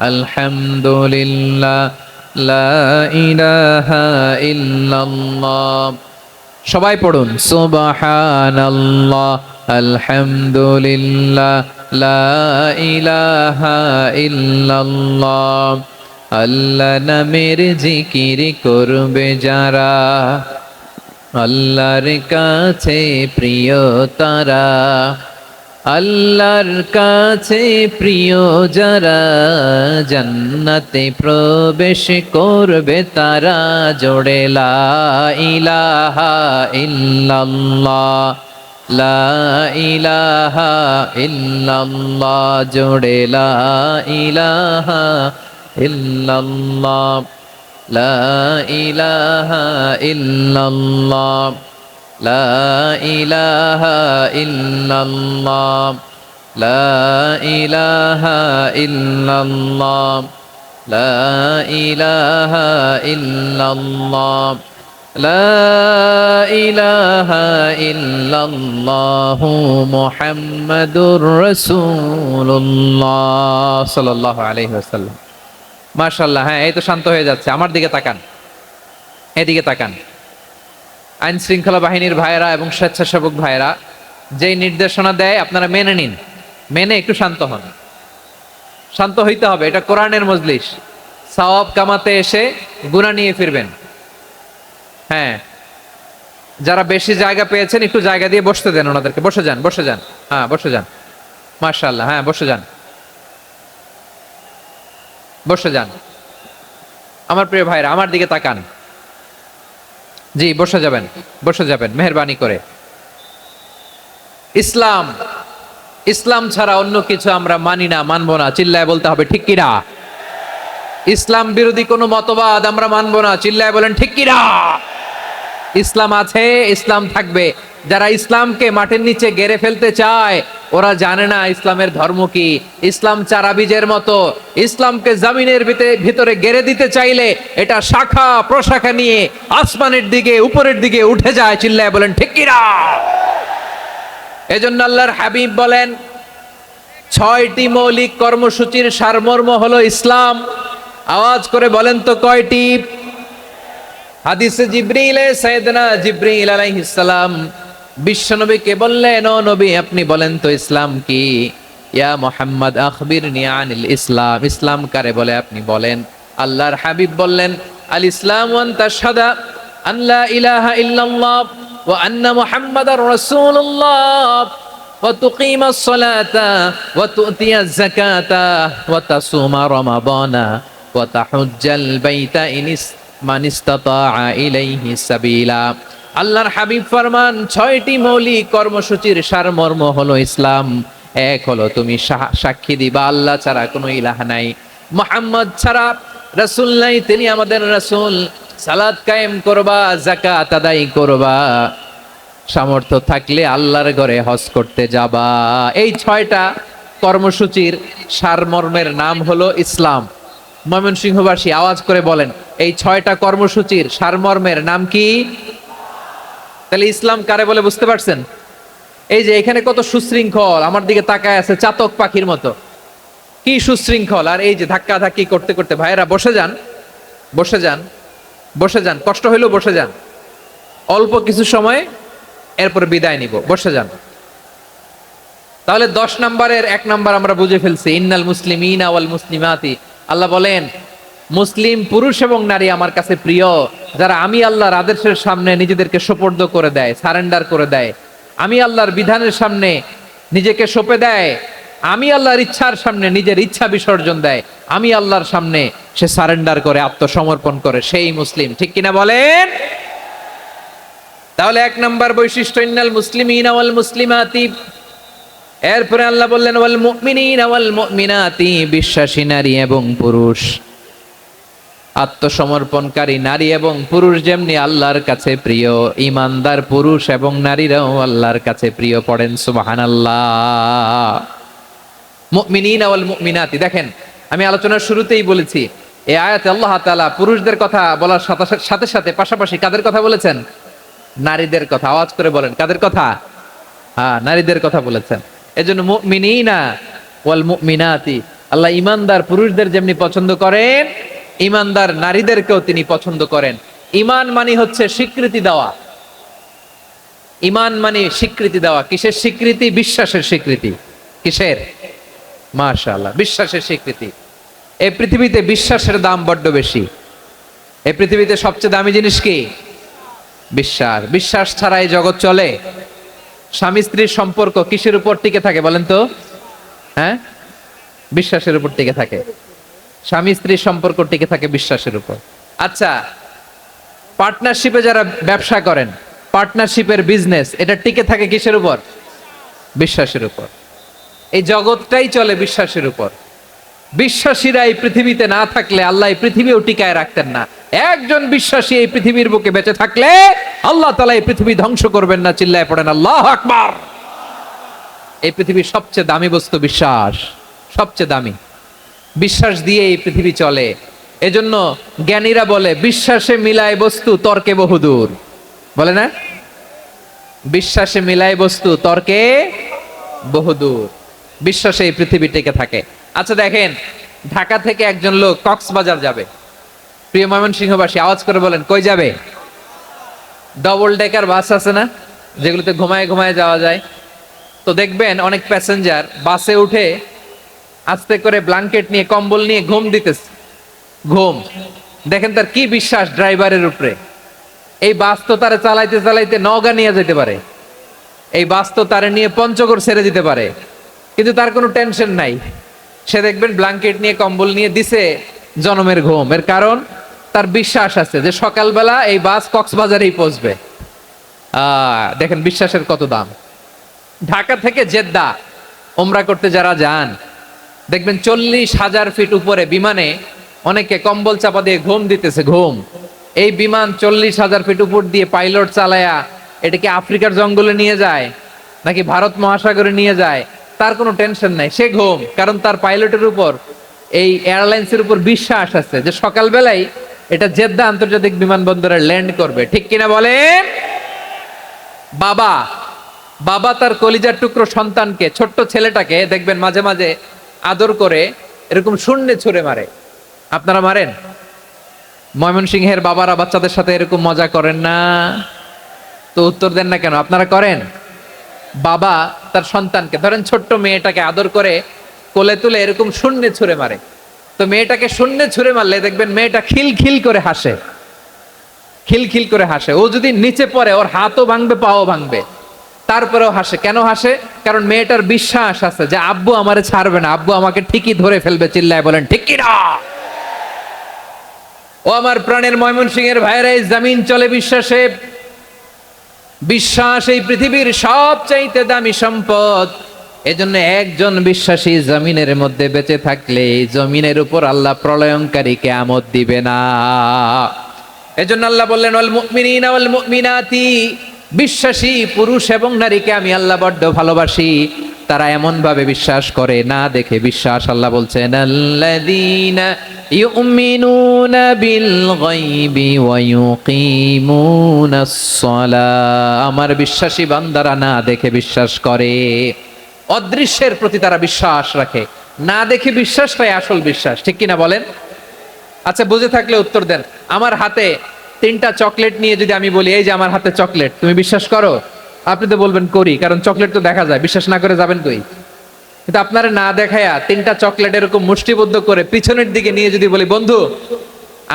আলহামদুলিল্লাহ, লা ইলাহা ইল্লাল্লাহ। সবাই পড়ুন, সুবহানাল্লাহ, আলহামদুলিল্লাহ, লা ইলাহা ইল্লাল্লাহ। আল্লাহ নামের জিকির করবে যারা, আল্লাহর কাছে প্রিয় তারা। আল্লাহর কাছে প্রিয় যারা, জান্নাতে প্রবেশ করবে তারা। জোড়ে লা ইলাহা ইল্লাল্লাহ, লা ইলাহা ইল্লাল্লাহ, জোড়ে লা ইলাহা ইল্লাল্লাহ, লা ইলাহা ইল্লাল্লাহ, লা ইলাহা ইল্লাল্লাহ, লা ইলাহা ইল্লাল্লাহ, লা ইলাহা ইল্লাল্লাহ, লা ইলাহা ইল্লাল্লাহু মুহাম্মাদুর রাসূলুল্লাহ সাল্লাল্লাহু আলাইহি ওয়াসাল্লাম। মাশাআল্লাহ। হ্যাঁ, এই তো শান্ত হয়ে যাচ্ছে। আমার দিকে তাকান, এদিকে তাকান। আইন শৃঙ্খলা বাহিনীর ভাইরা এবং স্বেচ্ছাসেবক ভাইরা যেই নির্দেশনা দেয় আপনারা মেনে নিন, মেনে একটু শান্ত হন। শান্ত হইতে হবে, এটা কোরআনের মজলিস। সওয়াব কামাতে এসে গুনাহ নিয়ে ফিরবেন। হ্যাঁ, যারা বেশি জায়গা পেয়েছেন একটু জায়গা দিয়ে বসতে দেন ওনাদেরকে। বসে যান, বসে যান। হ্যাঁ, বসে যান। মাশাআল্লাহ, হ্যাঁ বসে যান, বসে যান। আমার প্রিয় ভাইরা আমার দিকে তাকান। জি, বসে যাবেন, বসে যাবেন মেহেরবানি করে। ইসলাম, ইসলাম ছাড়া অন্য কিছু আমরা মানি না, মানবো না। চিল্লায় বলতে হবে ঠিক কিনা। ইসলাম বিরোধী কোনো মতবাদ আমরা মানবো না। চিল্লায় বলেন ঠিক কিনা। ইসলাম আছে, ইসলাম থাকবে। যারা ইসলামকে মাটির নিচে গেড়ে ফেলতে চায় ওরা জানে না ইসলামের ধর্ম কি। ইসলাম চারা বীজের মতো, ইসলামকে জমিনের ভিতরে গেড়ে দিতে চাইলে এটা শাখা প্রশাখা নিয়ে আসমানের দিকে উপরের দিকে উঠে যায়। চিল্লায় বলেন ঠিক কিনা। এজন্য আল্লাহর হাবিব বলেন 6টি মৌলিক কর্মসূচির সারমর্ম হলো ইসলাম। আওয়াজ করে বলেন তো কয়টি? হাদিসে জিবরিলে সাইয়েদনা জিবরিল আলাইহিস সালাম বিশ্বনবীকে বললেন, ও নবী আপনি বলেন তো ইসলাম কি? ইয়া মুহাম্মদ আখবিরনি আনিল ইসলাম। ইসলাম কারে বলে আপনি বলেন। আল্লাহর হাবিব বললেন, আল ইসলাম আন তাশহাদা আন লা ইলাহা ইল্লাল্লাহ ওয়া আন্না মুহাম্মাদার রাসূলুল্লাহ ওয়া তুকিমাস সালাতা ওয়া তুতিয়াজ যাকাতা ওয়া তাসুমা রমাদানা ওয়া তাহুজ্জাল বাইতা মান ইসতাতাআ ইলাইহি সাবিলা। আল্লাহর হাবিব ফরমান 6টি মৌলিক কর্মসূচির সারমর্ম হলো ইসলাম। এক হলো তুমি সাক্ষী দিবা আল্লাহ ছাড়া কোনো ইলাহ নাই, মুহাম্মদ ছাড়া রাসূল নাই, তিনি আমাদের রাসূল। সালাত কায়েম করবা, যাকাত আদায় করবা, সামর্থ্য থাকলে আল্লাহর ঘরে হজ করতে যাবা। এই 6টা কর্মসূচির সারমর্মের নাম হলো ইসলাম। ময়মনসিংহবাসী আওয়াজ করে বলেন, এই 6টা কর্মসূচির সারমর্মের নাম কি? তাহলে ইসলাম কারে বলে বুঝতে পারছেন? এই যে এখানে কত সুশৃঙ্খল, আমার দিকে তাকায় আছে চাতক পাখির মতো, কি সুশৃঙ্খল। আর এই যে ধাক্কা ধাক্কি করতে করতে, ভাইয়েরা বসে যান, বসে যান, বসে যান, কষ্ট হইলেও বসে যান। অল্প কিছু সময় এরপর বিদায় নিব, বসে যান। তাহলে 10 নম্বরের 1 নম্বর আমরা বুঝে ফেলছি, ইন্নাল মুসলিমিনা ওয়াল মুসলিমাতি। আল্লাহ বলেন মুসলিম পুরুষ এবং নারী আমার কাছে প্রিয়, যারা আমি আল্লাহর আদেশের সামনে নিজেদেরকে সোপর্দ করে দেয়, সারেন্ডার করে দেয়, আমি আল্লাহর বিধানের সামনে নিজেকে সঁপে দেয়, আমি আল্লাহর ইচ্ছার সামনে নিজের ইচ্ছা বিসর্জন দেয়, আমি আল্লাহর সামনে সে সারেন্ডার করে, আত্মসমর্পণ করে, সেই মুসলিম। ঠিক কিনা বলেন? তাহলে 1 নম্বর বৈশিষ্ট্য ইন্নাল মুসলিমিনা ওয়াল মুসলিমাতি। এরপরে আল্লাহ বললেন ওয়াল মুমিনিনা ওয়াল মুমিনাতি, বিশ্বাসী নারী এবং পুরুষ, আত্মসমর্পণকারী নারী এবং পুরুষ যেমনি আল্লাহর কাছে প্রিয়, ইমানদার পুরুষ এবং নারীরাও আল্লাহর কাছে প্রিয়। পড়েন সুবহানাল্লাহ। মুমিনিনা ওয়াল মুমিনাতি। দেখেন আমি আলোচনার শুরুতেই বলেছি এই আয়াতে আল্লাহ তাআলা পুরুষদের কথা বলার সাথে সাথে পাশাপাশি কাদের কথা বলেছেন? নারীদের কথা। আওয়াজ করে বলেন কাদের কথা? হ্যাঁ, নারীদের কথা বলেছেন। এজন্য মুমিনিনা ওয়াল মুমিনাতি, আল্লাহ ইমানদার পুরুষদের যেমনি পছন্দ করেন, ইমানদার নারীদেরকেও তিনি পছন্দ করেন। ঈমান মানে হচ্ছে স্বীকৃতি দেওয়া। ঈমান মানে স্বীকৃতি দেওয়া। কিসের স্বীকৃতি? বিশ্বাসের স্বীকৃতি। কিসের? মাশাআল্লাহ, বিশ্বাসের স্বীকৃতি। এই পৃথিবীতে বিশ্বাসের দাম বড্ড বেশি। এই পৃথিবীতে সবচেয়ে দামি জিনিস কি? বিশ্বাস। বিশ্বাস ছাড়া এই জগৎ চলে? স্বামী স্ত্রীর সম্পর্ক কিসের উপর টিকে থাকে বলেন তো? হ্যাঁ, বিশ্বাসের উপর টিকে থাকে। স্বামী স্ত্রীর সম্পর্ক টিকে থাকে বিশ্বাসের উপর। আচ্ছা, পার্টনারশিপে যারা ব্যবসা করেন, পার্টনারশিপের বিজনেস, এটা টিকে থাকে কিসের উপর? বিশ্বাসের উপর। এই জগৎটাই চলে বিশ্বাসের উপর। বিশ্বাসীরা এই পৃথিবীতে না থাকলে আল্লাহ এই পৃথিবীও টিকায় রাখতেন না। একজন বিশ্বাসী এই পৃথিবীর বুকে বেঁচে থাকলে আল্লাহ তাআলা এই পৃথিবী ধ্বংস করবেন না। চিল্লায় পড়েন আল্লাহু আকবার। এই পৃথিবীর সবচেয়ে দামি বস্তু বিশ্বাস, সবচেয়ে দামি। বিশ্বাস দিয়ে এই পৃথিবী চলে। এজন্য জ্ঞানীরা বলে বিশ্বাসে মিলায় বস্তু, তর্কে বহুদূর। বলে না? বিশ্বাসে মিলায় বস্তু, তর্কে বহুদূর। বিশ্বাসে এই পৃথিবী টিকে থাকে। আচ্ছা দেখেন, ঢাকা থেকে একজন লোক কক্সবাজার যাবে। প্রিয় ময়মনসিংহবাসী আওয়াজ করে বলেন কই যাবে? ডবল ডেকার বাস আছে না, যেগুলোতে ঘুমায় ঘুমায় যাওয়া যায়। তো দেখবেন অনেক প্যাসেঞ্জার বাসে উঠে আস্তে করে ব্ল্যাঙ্কেট নিয়ে কম্বল নিয়ে ঘুম দিতেছে, ঘুম। দেখেন তার কি বিশ্বাস ড্রাইভারের উপরে। এই বাস তো তারা চালাইতে চালাইতে নওগাঁ নিয়ে যেতে পারে, এই বাস তো তারা নিয়ে পঞ্চগড় ছেড়ে দিতে পারে, কিন্তু তার কোনো টেনশন নাই। সে দেখবেন ব্ল্যাঙ্কেট নিয়ে কম্বল নিয়ে দিছে জনমের ঘুম। এর কারণ তার বিশ্বাস আছে যে সকালবেলা এই বাস কক্সবাজারেই পৌঁছবে। দেখেন বিশ্বাসের কত দাম। ঢাকা থেকে জেদ্দা ওমরা করতে যারা যান, দেখবেন 40,000 ফিট উপরে বিমানে অনেকে কম্বল চাপা দিয়ে ঘুম দিতেছে, ঘুম। এই বিমান 40,000 ফিট উপর দিয়ে পাইলট চালায়া এটাকে আফ্রিকার জঙ্গলে নিয়ে যায় নাকি ভারত মহাসাগরে নিয়ে যায়, তার কোনো টেনশন নাই, সে ঘুম। কারণ তার পাইলটের উপর, এই এয়ারলাইন্সের উপর বিশ্বাস আছে যে সকালবেলায় এটা জেদ্দা আন্তর্জাতিক বিমানবন্দরে ল্যান্ড করবে। ঠিক কিনা বলেন? বাবা বাবা তার কলিজার টুকরো সন্তানকে, ছোট্ট ছেলেটাকে দেখবেন মাঝে মাঝে আদর করে এরকম শূন্যে ছুঁড়ে মারে। আপনারা মারেন? ময়মনসিংহের বাবারা বাচ্চাদের সাথে এরকম মজা করেন না? তো উত্তর দেন না কেন? আপনারা করেন? বাবা তার সন্তানকে, ধরেন ছোট্ট মেয়েটাকে আদর করে কোলে তুলে এরকম শূন্যে ছুঁড়ে মারে। তো মেয়েটাকে শূন্যে ছুঁড়ে মারলে দেখবেন মেয়েটা খিলখিল করে হাসে, খিলখিল করে হাসে। ও যদি নিচে পড়ে ওর হাতও ভাঙবে, পাও ভাঙবে, তারপরেও হাসে। কেন হাসে? কারণ মেয়েটার বিশ্বাস আছে যে আব্বু আমারে ছাড়বে না, আব্বু আমাকে ঠিকই ধরে ফেলবে। চিল্লায় বলেন ঠিক কি না? ও আমার প্রাণের ময়মনসিংহের ভাইরা, এই জমিন চলে বিশ্বাসে। বিশ্বাস এই পৃথিবীর সবচাইতে দামি সম্পদ। এজন্য একজন বিশ্বাসী জমিনের মধ্যে বেঁচে থাকলে জমিনের উপর আল্লাহ প্রলয়ঙ্কারী কিয়ামত দিবে না। এজন্য আল্লাহ বললেন ওয়াল মুমিনিনা ওয়াল মুমিনাতি, বিশ্বাসী পুরুষ এবং নারীকে আমি আল্লাহ বড্ড ভালোবাসি। তারা এমন ভাবে বিশ্বাস করে না দেখে বিশ্বাস। আল্লাহ বলছেন আল্লাযীনা ইউমিনুনা বিল গায়বি ওয়া ইউকিমুনাস সালাহ, আমার বিশ্বাসী বান্দারা না দেখে বিশ্বাস করে। অদৃশ্যের প্রতি তারা বিশ্বাস রাখে, না দেখে বিশ্বাসটাই আসল বিশ্বাস। ঠিক কিনা বলেন? আচ্ছা, বুঝে থাকলে উত্তর দেন। আমার হাতে 3টা চকলেট নিয়ে যদি আমি বলি এই যে আমার হাতে চকলেট, তুমি বিশ্বাস করো? আপনি তো বলবেন করি, কারণ চকলেট তো দেখা যায়। বিশ্বাস না করে যাবেন কই? কিন্তু আপনারা না দেখায়া 3টা চকলেট এরকম মুষ্টিবদ্ধ করে পিছনের দিকে নিয়ে যদি বলি বন্ধু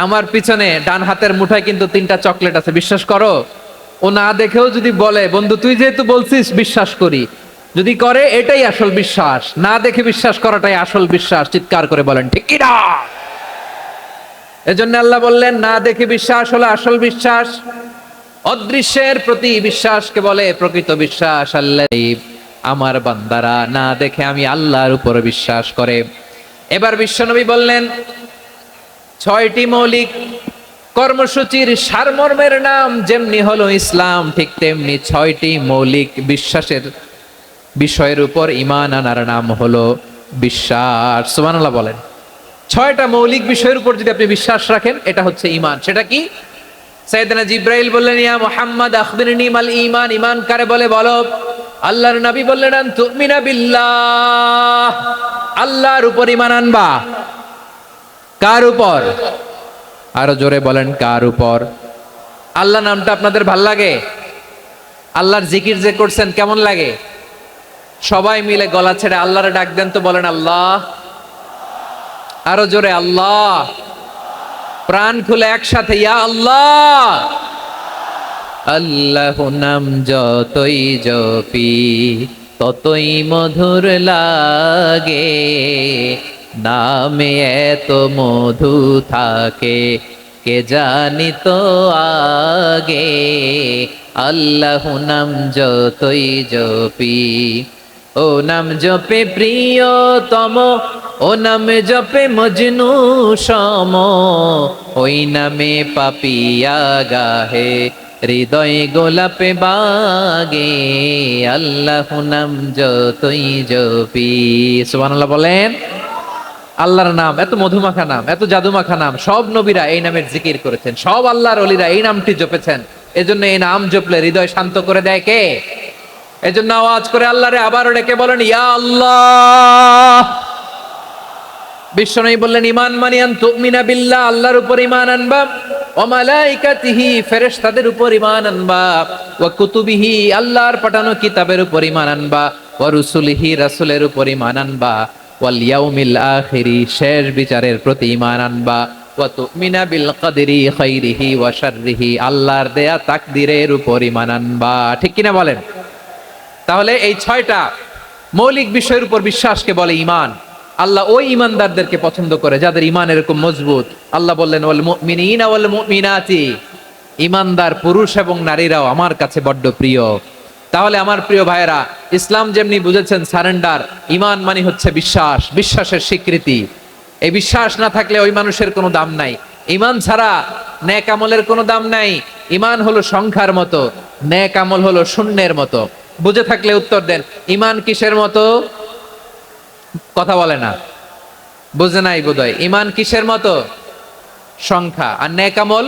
আমার পিছনে ডান হাতের মুঠায় কিন্তু 3টা চকলেট আছে, বিশ্বাস করো? ও না দেখেও যদি বলে বন্ধু তুই যেহেতু বলছিস বিশ্বাস করি, যদি করে এটাই আসল বিশ্বাস। না দেখে বিশ্বাস করাটাই আসল বিশ্বাস। চিৎকার করে বলেন ঠিক কি না? এজন্য আল্লাহ বললেন না দেখে বিশ্বাস হলো আসল বিশ্বাস। অদৃশ্যের প্রতি বিশ্বাসকে বলে প্রকৃত বিশ্বাস। আল্লাহ আমার বান্দারা না দেখে আমি আল্লাহর উপর বিশ্বাস করে। এবার বিশ্বনবী বললেন 6টি মৌলিক কর্মসূচির সারমর্মের নাম যেমনি হলো ইসলাম, ঠিক তেমনি 6টি মৌলিক বিশ্বাসের বিষয়ের উপর ঈমান আনার নাম হলো বিশ্বাস। সুবহানাল্লাহ বলেন। 6টা মৌলিক বিষয়ের উপর যদি আপনি বিশ্বাস রাখেন এটা হচ্ছে ঈমান। সেটা কি? সাইয়েদনা জিব্রাইল বললেন ইয়া মুহাম্মদ আখবিরনি মাল ঈমান, ঈমান কারে বলে বলো। আল্লাহর নবী বললেন আন তুমিনা বিল্লাহ, আল্লাহর উপর ঈমান আনবা। কার উপর? আরো জোরে বলেন কার উপর? আল্লাহ নামটা আপনাদের ভাল লাগে? আল্লাহর জিকির যে করছেন কেমন লাগে? সবাই মিলে গলা ছেড়ে আল্লাহরে ডাক দেন তো, বলেন আল্লাহ। আরো জোরে আল্লাহ। প্রাণ খুলে একসাথে ইয়া আল্লাহ। আল্লাহ নাম যতই জপি ততই মধুর লাগে, নামে এত মধু থাকে কে জানি তো আগে। আল্লাহ নাম যতই জপি, ও নাম জপে প্রিয়তম, ও নাম জপে মজনু সম, ওই নামে পাপিয়া গাহে হৃদয় গোলাপে বাগে। আল্লাহ নাম যতই জপি। সুবহানাল্লাহ বলেন। আল্লাহর নাম এত মধুমাখা নাম, এত জাদুমাখা নাম। সব নবীরা এই নামের জিকির করেছেন, সব আল্লাহর ওলিরা এই নামটি জপেছেন। এজন্য এই নাম জপলে হৃদয় শান্ত করে দেয় কে? এজন্য আওয়াজ করে আল্লাহরে আবারও ডেকে বলেন ইয়া আল্লাহ। বিশ্বনবী বললেন ঈমান মানিয়ান তুমিনা বিল্লাহ, আল্লাহর উপর ঈমান আনবা, ওয়া মালাইকাতিহি ফেরেশতাদের উপর ঈমান আনবা, ওয়া কুতুবিহি আল্লাহর পাঠানো কিতাবের উপর ঈমান আনবা, ওয়া রুসুলিহি রাসূলের উপর ঈমান আনবা, ওয়াল ইয়াউমিল আখিরি, শেষ বিচারের প্রতি ঈমান আনবা, ওয়া তুমিনা বিল কদরি খাইরিহি ওয়া শাররিহি, আল্লাহর দেয়া তাকদীরের উপর ঈমান আনবা। ঠিক কিনা বলেন? তাহলে এই 6টা মৌলিক বিষয়ের উপর বিশ্বাসকে বলে ঈমান। আল্লাহ ওই ঈমানদারদেরকে পছন্দ করে যাদের ঈমান এরকম মজবুত। আল্লাহ বললেন ওয়াল মুমিনিনা ওয়াল মুমিনাতি, ঈমানদার পুরুষ এবং নারীরাও আমার কাছে বড্ড প্রিয়। তাহলে আমার প্রিয় ভাইয়েরা, ইসলাম যেমনি বুঝেছেন সারেন্ডার, ঈমান মানে হচ্ছে বিশ্বাস, বিশ্বাসের স্বীকৃতি। এই বিশ্বাস না থাকলে ওই মানুষের কোনো দাম নাই। ঈমান ছাড়া নেক আমলের কোনো দাম নাই। ঈমান হলো সংখ্যার মতো, নেক আমল হলো শূন্যের মতো। বুঝে থাকলে উত্তর দেন, ঈমান কিসের মতো? কথা বলে না, বুঝে নাই বোধহয়। ঈমান কিসের মতো? সংখ্যা। আর নেক আমল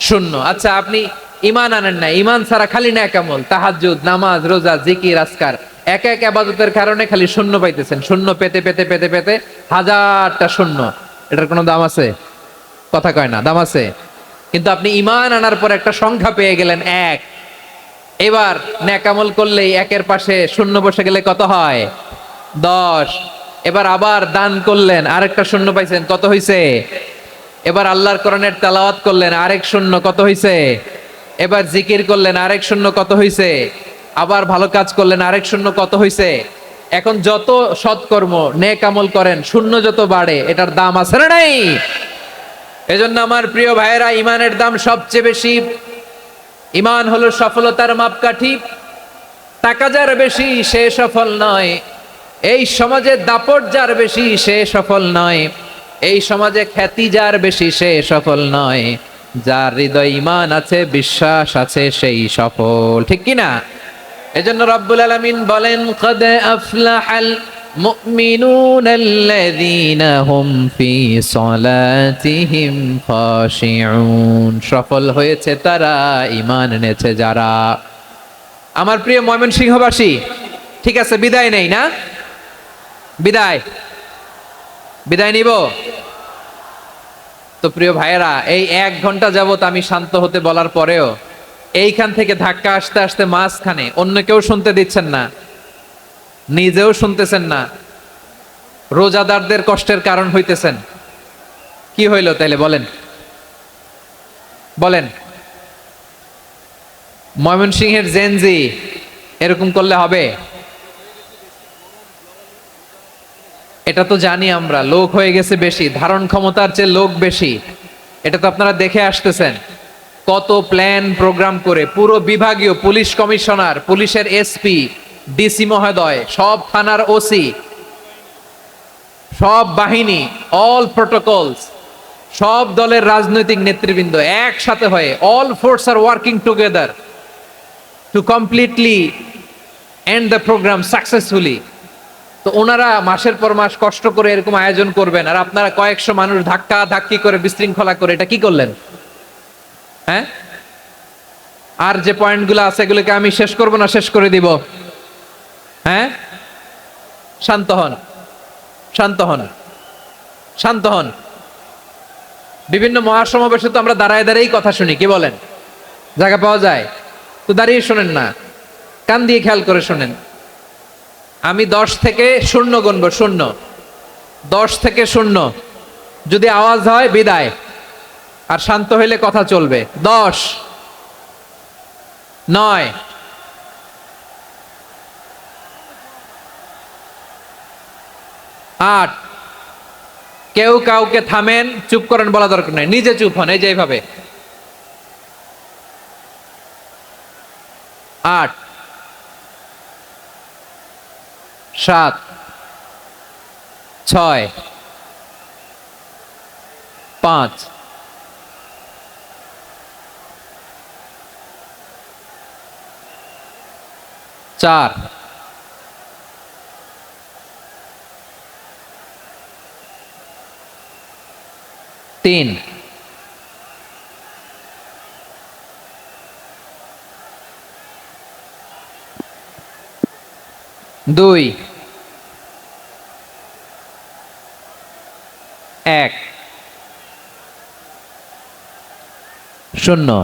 শূন্য। আচ্ছা, আপনি ঈমান আনেন না, ঈমান ছাড়া খালি নেক আমল, তাহাজ্জুদ, নামাজ, রোজা, জিকির, আজকার, এক এক ইবাদতের কারণে খালি শূন্য পাইতেছেন। শূন্য পেতে পেতে পেতে পেতে হাজারটা শূন্য। এটার কোনো দাম আছে? কথা কয় না, দাম আছে। কিন্তু আপনি ঈমান আনার পর একটা সংখ্যা পেয়ে গেলেন, এক। এবার নেক আমল করলেই একের পাশে শূন্য বসে গেলে কত হয়? 10। এবার আবার দান করলেন, আরেকটা শূন্য পাইছেন, কত হইছে? এবার আল্লাহর কোরআনের তেলাওয়াত করলেন, আরেক শূন্য, কত হইছে? এবার জিকির করলেন, আরেক শূন্য, কত হইছে? আবার ভালো কাজ করলেন, আরেক শূন্য, কত হইছে? এখন যত সৎকর্ম নেক আমল করেন, শূন্য যত বাড়ে, এটার দাম আছে না নাই? এজন্য আমার প্রিয় ভাইয়েরা, ঈমানের দাম সবচেয়ে বেশি। ঈমান হলো সফলতার মাপকাঠি। টাকা যার বেশি সে সফল নয়, এই সমাজে দাপট যার বেশি সে সফল নয়, এই সমাজে খ্যাতি যার বেশি সে সফল নয়, যার হৃদয় ঈমান আছে, বিশ্বাস আছে, সেই সফল। ঠিক কি না? এজন্য রব্বুল আলামিন বলেন, কদ আফলাহাল মুমিনুনাল্লাযীনা হুম ফি সলাতিহিম খাশিউন, সফল হয়েছে তারা, ঈমান এনেছে যারা। আমার প্রিয় ময়মনসিংহবাসী, ঠিক আছে, বিদায় নেই না? বিদায় বিদায় নিব তো? প্রিয় ভাইয়েরা, এই 1 ঘন্টা যাবত আমি শান্ত হতে বলার পরেও এইখান থেকে ধাক্কা আসতে আসতে মাঝখানে অন্য কেউ শুনতে দিচ্ছেন না, নিজেও শুনতেছেন না, রোজাদারদের কষ্টের কারণ হইতেছেন। কি হইল তাইলে বলেন? বলেন, ময়মনসিংহের জেনজি এরকম করলে হবে? এটা তো জানি আমরা, লোক হয়ে গেছে বেশি, ধারণ ক্ষমতার চেয়ে লোক বেশি। এটা তো আপনারা দেখে আসতেছেন। কত প্ল্যান প্রোগ্রাম করে পুরো বিভাগীয় পুলিশ কমিশনার, পুলিশের এসপি, ডিসি মহোদয়, সব থানার ওসি, সব বাহিনী, অল প্রোটোকলস, সব দলের রাজনৈতিক নেতৃবৃন্দ একসাথে হয়ে, all force are working together to completely end the program successfully. তো ওনারা মাসের পর মাস কষ্ট করে এরকম আয়োজন করবেন, আর আপনারা কয়েকশো মানুষ ধাক্কা ধাক্কি করে, বিশৃঙ্খলা করে, এটা কি করলেন? হ্যাঁ? আর যে পয়েন্টগুলো আছে এগুলোকে আমি শেষ করব না শেষ করে দিব? হ্যাঁ, শান্ত হন, শান্ত হন, শান্ত হন। বিভিন্ন মহাসমাবেশে তো আমরা দাঁড়ায় দাঁড়িয়েই কথা শুনি, কি বলেন? জায়গা পাওয়া যায় তো দাঁড়িয়ে শোনেন না, কান দিয়ে খেয়াল করে শোনেন। আমি 10 থেকে 0 গুনবো, 0, 10 থেকে 0। যদি আওয়াজ হয় বিদায়, আর শান্ত হইলে কথা চলবে। 10, 9, 8। কেউ কাউকে থামেন, চুপ করেন বলা দরকার নাই, নিজে চুপ হন, এই যে এইভাবে। 8, 7, 6, 5, 4, 3, 2, 1, 0।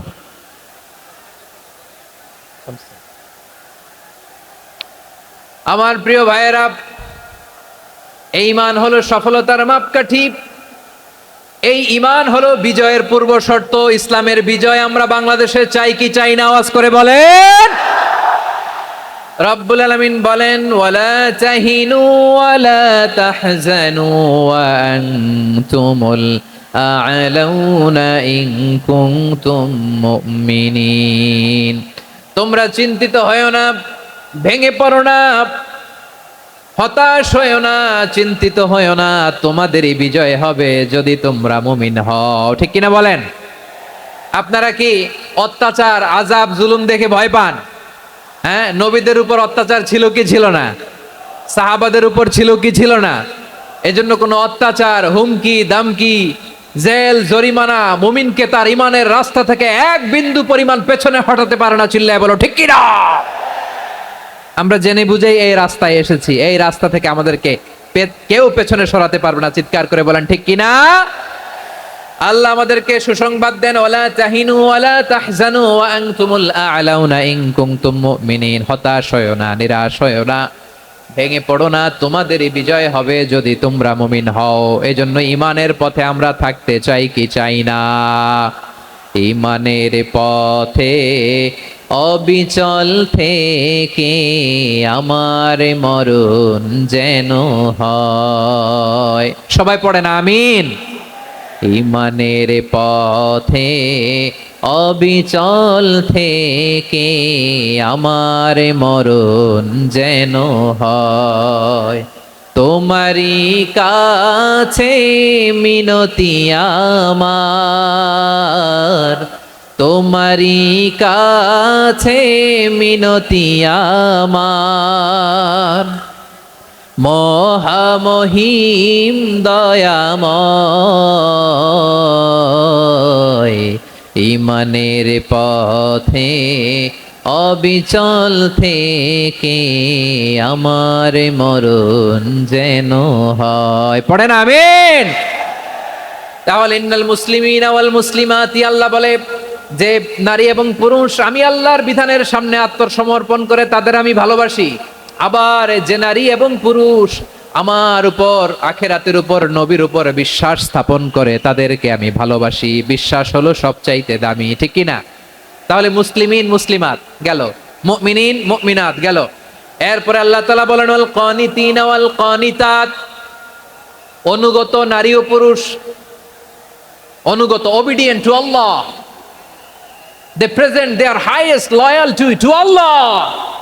আমার প্রিয় ভাইয়েরা, এই ঈমান হলো সফলতার মাপকাঠি, এই ঈমান হলো বিজয়ের পূর্ব শর্ত। ইসলামের বিজয় আমরা বাংলাদেশে চাই কি চাই না? আওয়াজ করে বলেন। রব্বুল আলামিন বলেন, ওয়ালা তাহিনু ওয়ালা তাহজানু ওয়া আনতুমুল আ'লাউনা ইন কুনতুম মুমিনিন। তোমরা চিন্তিত হয়ো না, ভেঙে পড়ো না, হতাশ হয়ো না, চিন্তিত হয়ো না, তোমাদেরই বিজয় হবে যদি তোমরা মুমিন হও। ঠিক কিনা বলেন? আপনারা কি অত্যাচার, আযাব, জুলুম দেখে ভয় পান? হ্যাঁ, নবীদের উপর অত্যাচার ছিল কি ছিল না? সাহাবাদের উপর ছিল কি ছিল না? এজন্য কোনো অত্যাচার, হুমকি, দামকি, জেল, জরিমানা মুমিনকে তার ইমানের রাস্তা থেকে এক বিন্দু পরিমাণ পেছনে হটাতে পারে না। চিল্লায় বলো ঠিক কিনা? আমরা জেনে বুঝেই এই রাস্তায় এসেছি, এই রাস্তা থেকে আমাদেরকে কেউ পেছনে সরাতে পারবে না। চিৎকার করে বলেন ঠিক কিনা? আল্লাহ আমাদেরকে সুসংবাদ দেন, ওয়ালা তাহিনু ওয়ালা তাহজানু ওয়া আনতুমুল আ'লাউনা ইন কুনতুম মুমিনিন। হতাশ হয়ো না, নিরাশ হয়ো না, ভেঙে পড়ো না, তোমাদেরই বিজয় হবে যদি তোমরা মুমিন হও। এজন্য ঈমানের পথে আমরা থাকতে চাই কি চাই না? ঈমানের পথে অবিচল থেকে আমার মরণ যেন হয়। সবাই পড়েন আমিন। ঈমানের পথে অবিচল থেকে আমার মরণ যেন হয়। তোমারই কাছে মিনতি আমার, তোমারই কাছে মিনতি আমার, মহামহিম দয়াময়। ঈমানের পথে অবিচল থেকে আমার মরণ যেন হয়। পড়েন আমিন। তাহলে ইন্নাল মুসলিমিনা ওয়াল মুসলিমাতি, আল্লাহ বলে যে নারী এবং পুরুষ আমি আল্লাহর বিধানের সামনে আত্মসমর্পণ করে তাদের আমি ভালোবাসি। আবার যে নারী এবং পুরুষ আমার উপর, আখিরাতের উপর, নবীর উপর বিশ্বাস স্থাপন করে তাদেরকে আমি ভালোবাসি। বিশ্বাস হলো সবচাইতে দামি। ঠিক কি না? তাহলে মুসলিমিন মুসলিমাত গেল, মুমিনিন মুমিনাত গেল। এরপরে আল্লাহ তাআলা বলেন ওয়াল কানিতিনা ওয়াল কানিতাত, অনুগত নারী ও পুরুষ, অনুগত, obedient to Allah, they present their highest loyalty to Allah,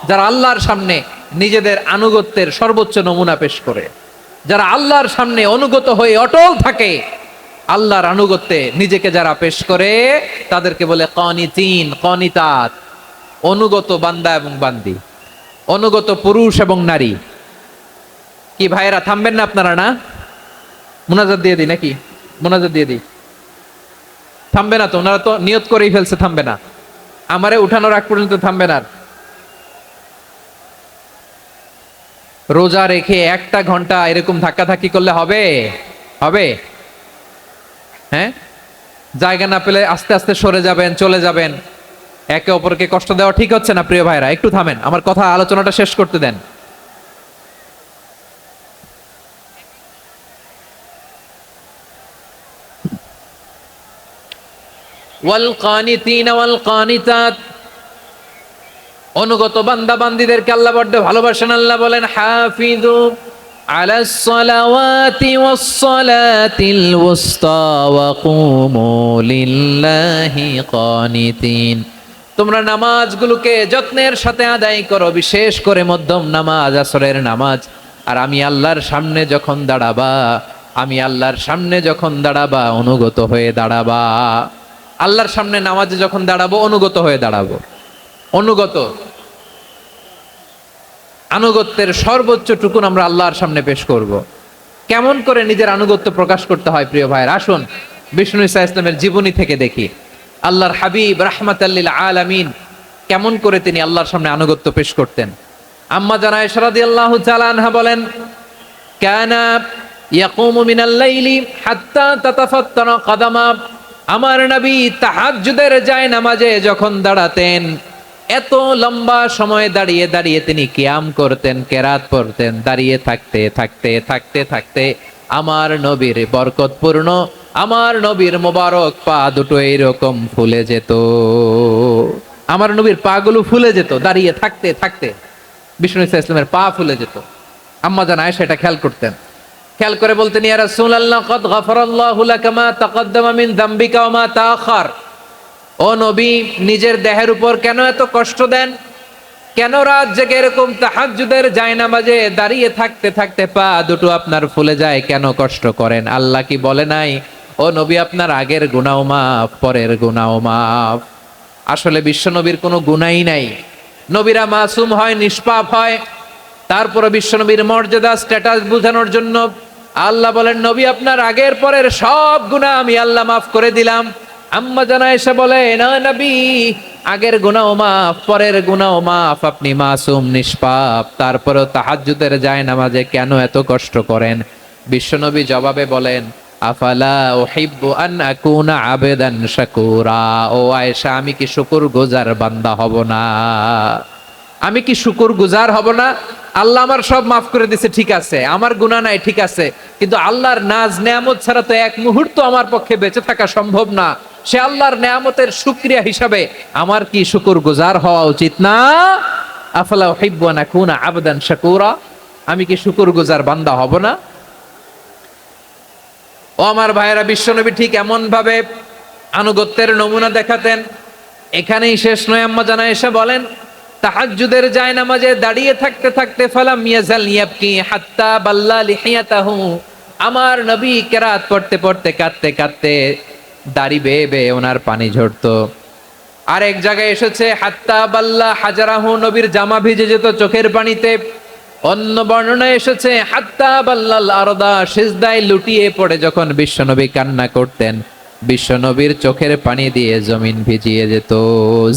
যারা আল্লাহর সামনে নিজেদের আনুগত্যের সর্বোচ্চ নমুনা পেশ করে, যারা আল্লাহর সামনে অনুগত হয়ে অটল থাকে, আল্লাহর আনুগত্যে নিজেকে যারা পেশ করে তাদেরকে বলে কানিতিন, কানিতাত, অনুগত বান্দা এবং বান্দি, অনুগত পুরুষ এবং নারী। কি ভাইয়েরা থামবেন না আপনারা? না মুনাজাত দিয়ে দিই নাকি? মুনাজাত দিয়ে দিই। থামবে না তো? ওনারা তো নিয়ত করেই ফেলছে থামবে না। আমারে উঠানোর আগ পর্যন্ত থামবে না। রোজা রেখে 1টা ঘন্টা এরকম ধাক্কাধাক্কি করলে হবে? হবে? হ্যাঁ, জায়গা না পেলে আস্তে আস্তে সরে যাবেন, চলে যাবেন। একে অপরকে কষ্ট দেওয়া ঠিক হচ্ছে না। প্রিয় ভাইরা একটু থামেন, আমার কথা, আলোচনাটা শেষ করতে দেন। ওয়াল কানিতিনা ওয়াল কানিতাত, অনুগত বান্দা বান্দীদেরকে আল্লাহ বড্ড ভালোবাসেন। আল্লাহ বলেন হাফিজু আলাস সালাওয়াতি ওয়াস সালাতিল ওয়াসতা ওয়া কুমু লিল্লাহি কানিতিন। তোমরা নামাজগুলোকে যত্নের সাথে আদায় করো, বিশেষ করে মধ্যম নামাজ, আসরের নামাজ। আর আমি আল্লাহর সামনে যখন দাঁড়াবা, আমি আল্লাহর সামনে যখন দাঁড়াবা অনুগত হয়ে দাঁড়াবা। আল্লাহর সামনে নামাজে যখন দাঁড়াবো অনুগত হয়ে দাঁড়াবো। অনুগত, আনুগত্যের সর্বোচ্চ টুকুন আমরা আল্লাহর সামনে পেশ করব। কেমন করে নিজের আনুগত্য প্রকাশ করতে হয় প্রিয় ভাইয়ের, আসুন বিষ্ণু ঈসা ইসলামের জীবনী থেকে দেখি। আল্লাহর হাবিব রাহমাতাল লিল আলামিন কেমন করে তিনি আল্লাহর সামনে আনুগত্য পেশ করতেন। আম্মা জানা আয়েশা রাদিয়াল্লাহু তাআলা আনহা বলেন, কানা ইয়াকুমু মিনাল লাইলি হাত্তা তাতাফাত্তারা কাদামা। আমার নবী তাহাজ্জুদের যায় নামাজে যখন দাঁড়াতেন, এত লম্বা সময় দাঁড়িয়ে দাঁড়িয়ে তিনি কিয়াম করতেন, কেরাত পড়তেন। দাঁড়িয়ে থাকতে থাকতে থাকতে থাকতে আমার নবীর বরকতপূর্ণ, আমার নবীর মোবারক পা দুটো এইরকম ফুলে যেত। আমার নবীর পা গুলো ফুলে যেত দাঁড়িয়ে থাকতে থাকতে। বিষ্ণু ইসলামের পা ফুলে যেত। আম্মা জান আয়েশা এটা খেয়াল করতেন। খেয়াল করে বলতেন, ইয়া রাসূলুল্লাহ কাদ গাফারাল্লাহু লাকা মা তাকাদ্দামা মিন যামবিকা ওয়া মা তাআখার। ও নবী, নিজের দেহের উপর কেন এত কষ্ট দেন? কেন রাত জেগে এরকম তাহাজ্জুদের জায়নামাজে দাঁড়িয়ে থাকতে থাকতে পা দুটো আপনার ফুলে যায়? কেন কষ্ট করেন? আল্লাহ কি বলে নাই, ও নবী আপনার আগের গুনাহ মাফ, পরের গুনাহ মাফ? আসলে বিশ্ব নবীর কোনো গুনাহই নাই। নবীরা মাসুম হয়, নিষ্পাপ হয়। তারপরে বিশ্ব নবীর মর্যাদা, স্ট্যাটাস বোঝানোর জন্য আল্লাহ বলেন, নবী আপনার আগের পরের সব গুনাহ আমি আল্লাহ মাফ করে দিলাম। আম্মা জান আয়েশা বলে, না নবী, আগের গুনাহ মাফ, পরের গুনাহ মাফ, আপনি মাসুম, নিষ্পাপ, তারপরেও তাহাজ্জুদের জায়নামাজে কেন এত কষ্ট করেন? বিশ্বনবী জবাবে বলেন, আফালা উহিব্বু আন আকুনা আবেদান শাকুরা। ও আয়েশা, আমি কি শুকরগুজার বান্দা হব না? আমি কি শুকরগুজার হব না? আল্লাহ আমার সব মাফ করে দিছে, ঠিক আছে, আমার গুনাহ নাই, ঠিক আছে, কিন্তু আল্লাহর নাজ নেয়ামত ছাড়া তো এক মুহূর্ত আমার পক্ষে বেঁচে থাকা সম্ভব না। সে আল্লাহর নেয়ামতের শুকরিয়া হিসাবে আমার কি শুকরগুজার হওয়া উচিত না? আফালা উহিব্বু আন আকুনা আবদান শাকুরা। আমি কি শুকরগুজার বান্দা হব না? ও আমার ভাইয়েরা, বিশ্বনবী ঠিক এমন ভাবে আনুগত্যের নমুনা দেখাতেন। এখানেই শেষ নয়। আম্মা জান আয়েশা বলেন, তাহাজ্জুদের জায়নামাজে দাঁড়িয়ে থাকতে থাকতে ফালাম ইয়াজাল ইয়াবকি হাত্তা বাল্লা লিহিয়াতাহু। আমার নবী কেরাত পড়তে পড়তে কাঁদতে কাঁদতে দাড়ি বেয়ে বেয়ে ওনার পানি ঝরতো। আর এক জায়গায় এসেছে হাত্তা বাল্লা হাজারাহু, নবীর জামা ভিজে যেত চোখের পানিতে। অন্য বর্ণনায় এসেছে হাত্তা বাল্লাল আরদা, সিজদায় লুটিয়ে পড়ে যখন বিশ্বনবী কান্না করতেন, বিশ্বনবীর চোখের পানি দিয়ে জমিন ভিজিয়ে যেত,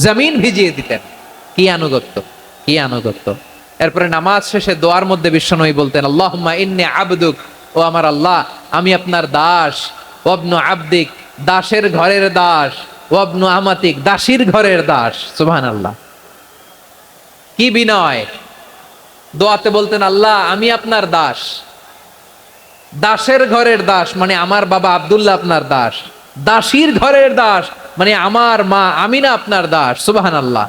জমিন ভিজিয়ে দিতেন। কি আনুগত্য, কি আনুগত্য! এরপরে নামাজ শেষে দোয়ার মধ্যে বিশ্বনবী বলতেন, আল্লাহুম্মা ইন্নী আবদুক, ও আমার আল্লাহ, আমি আপনার দাস। ওয়াবনু আবদিক, দাসের ঘরের দাস। ওয়াবনু আমাতিক, দাসীর ঘরের দাস। সুবহানাল্লাহ, কি বিনয়! দোয়াতে বলতেন, আল্লাহ আমি আপনার দাস। দাসের ঘরের দাস মানে আমার বাবা আব্দুল্লাহ আপনার দাস। দাসীর ঘরের দাস মানে আমার মা আমিনা আপনার দাস। সুবহানাল্লাহ।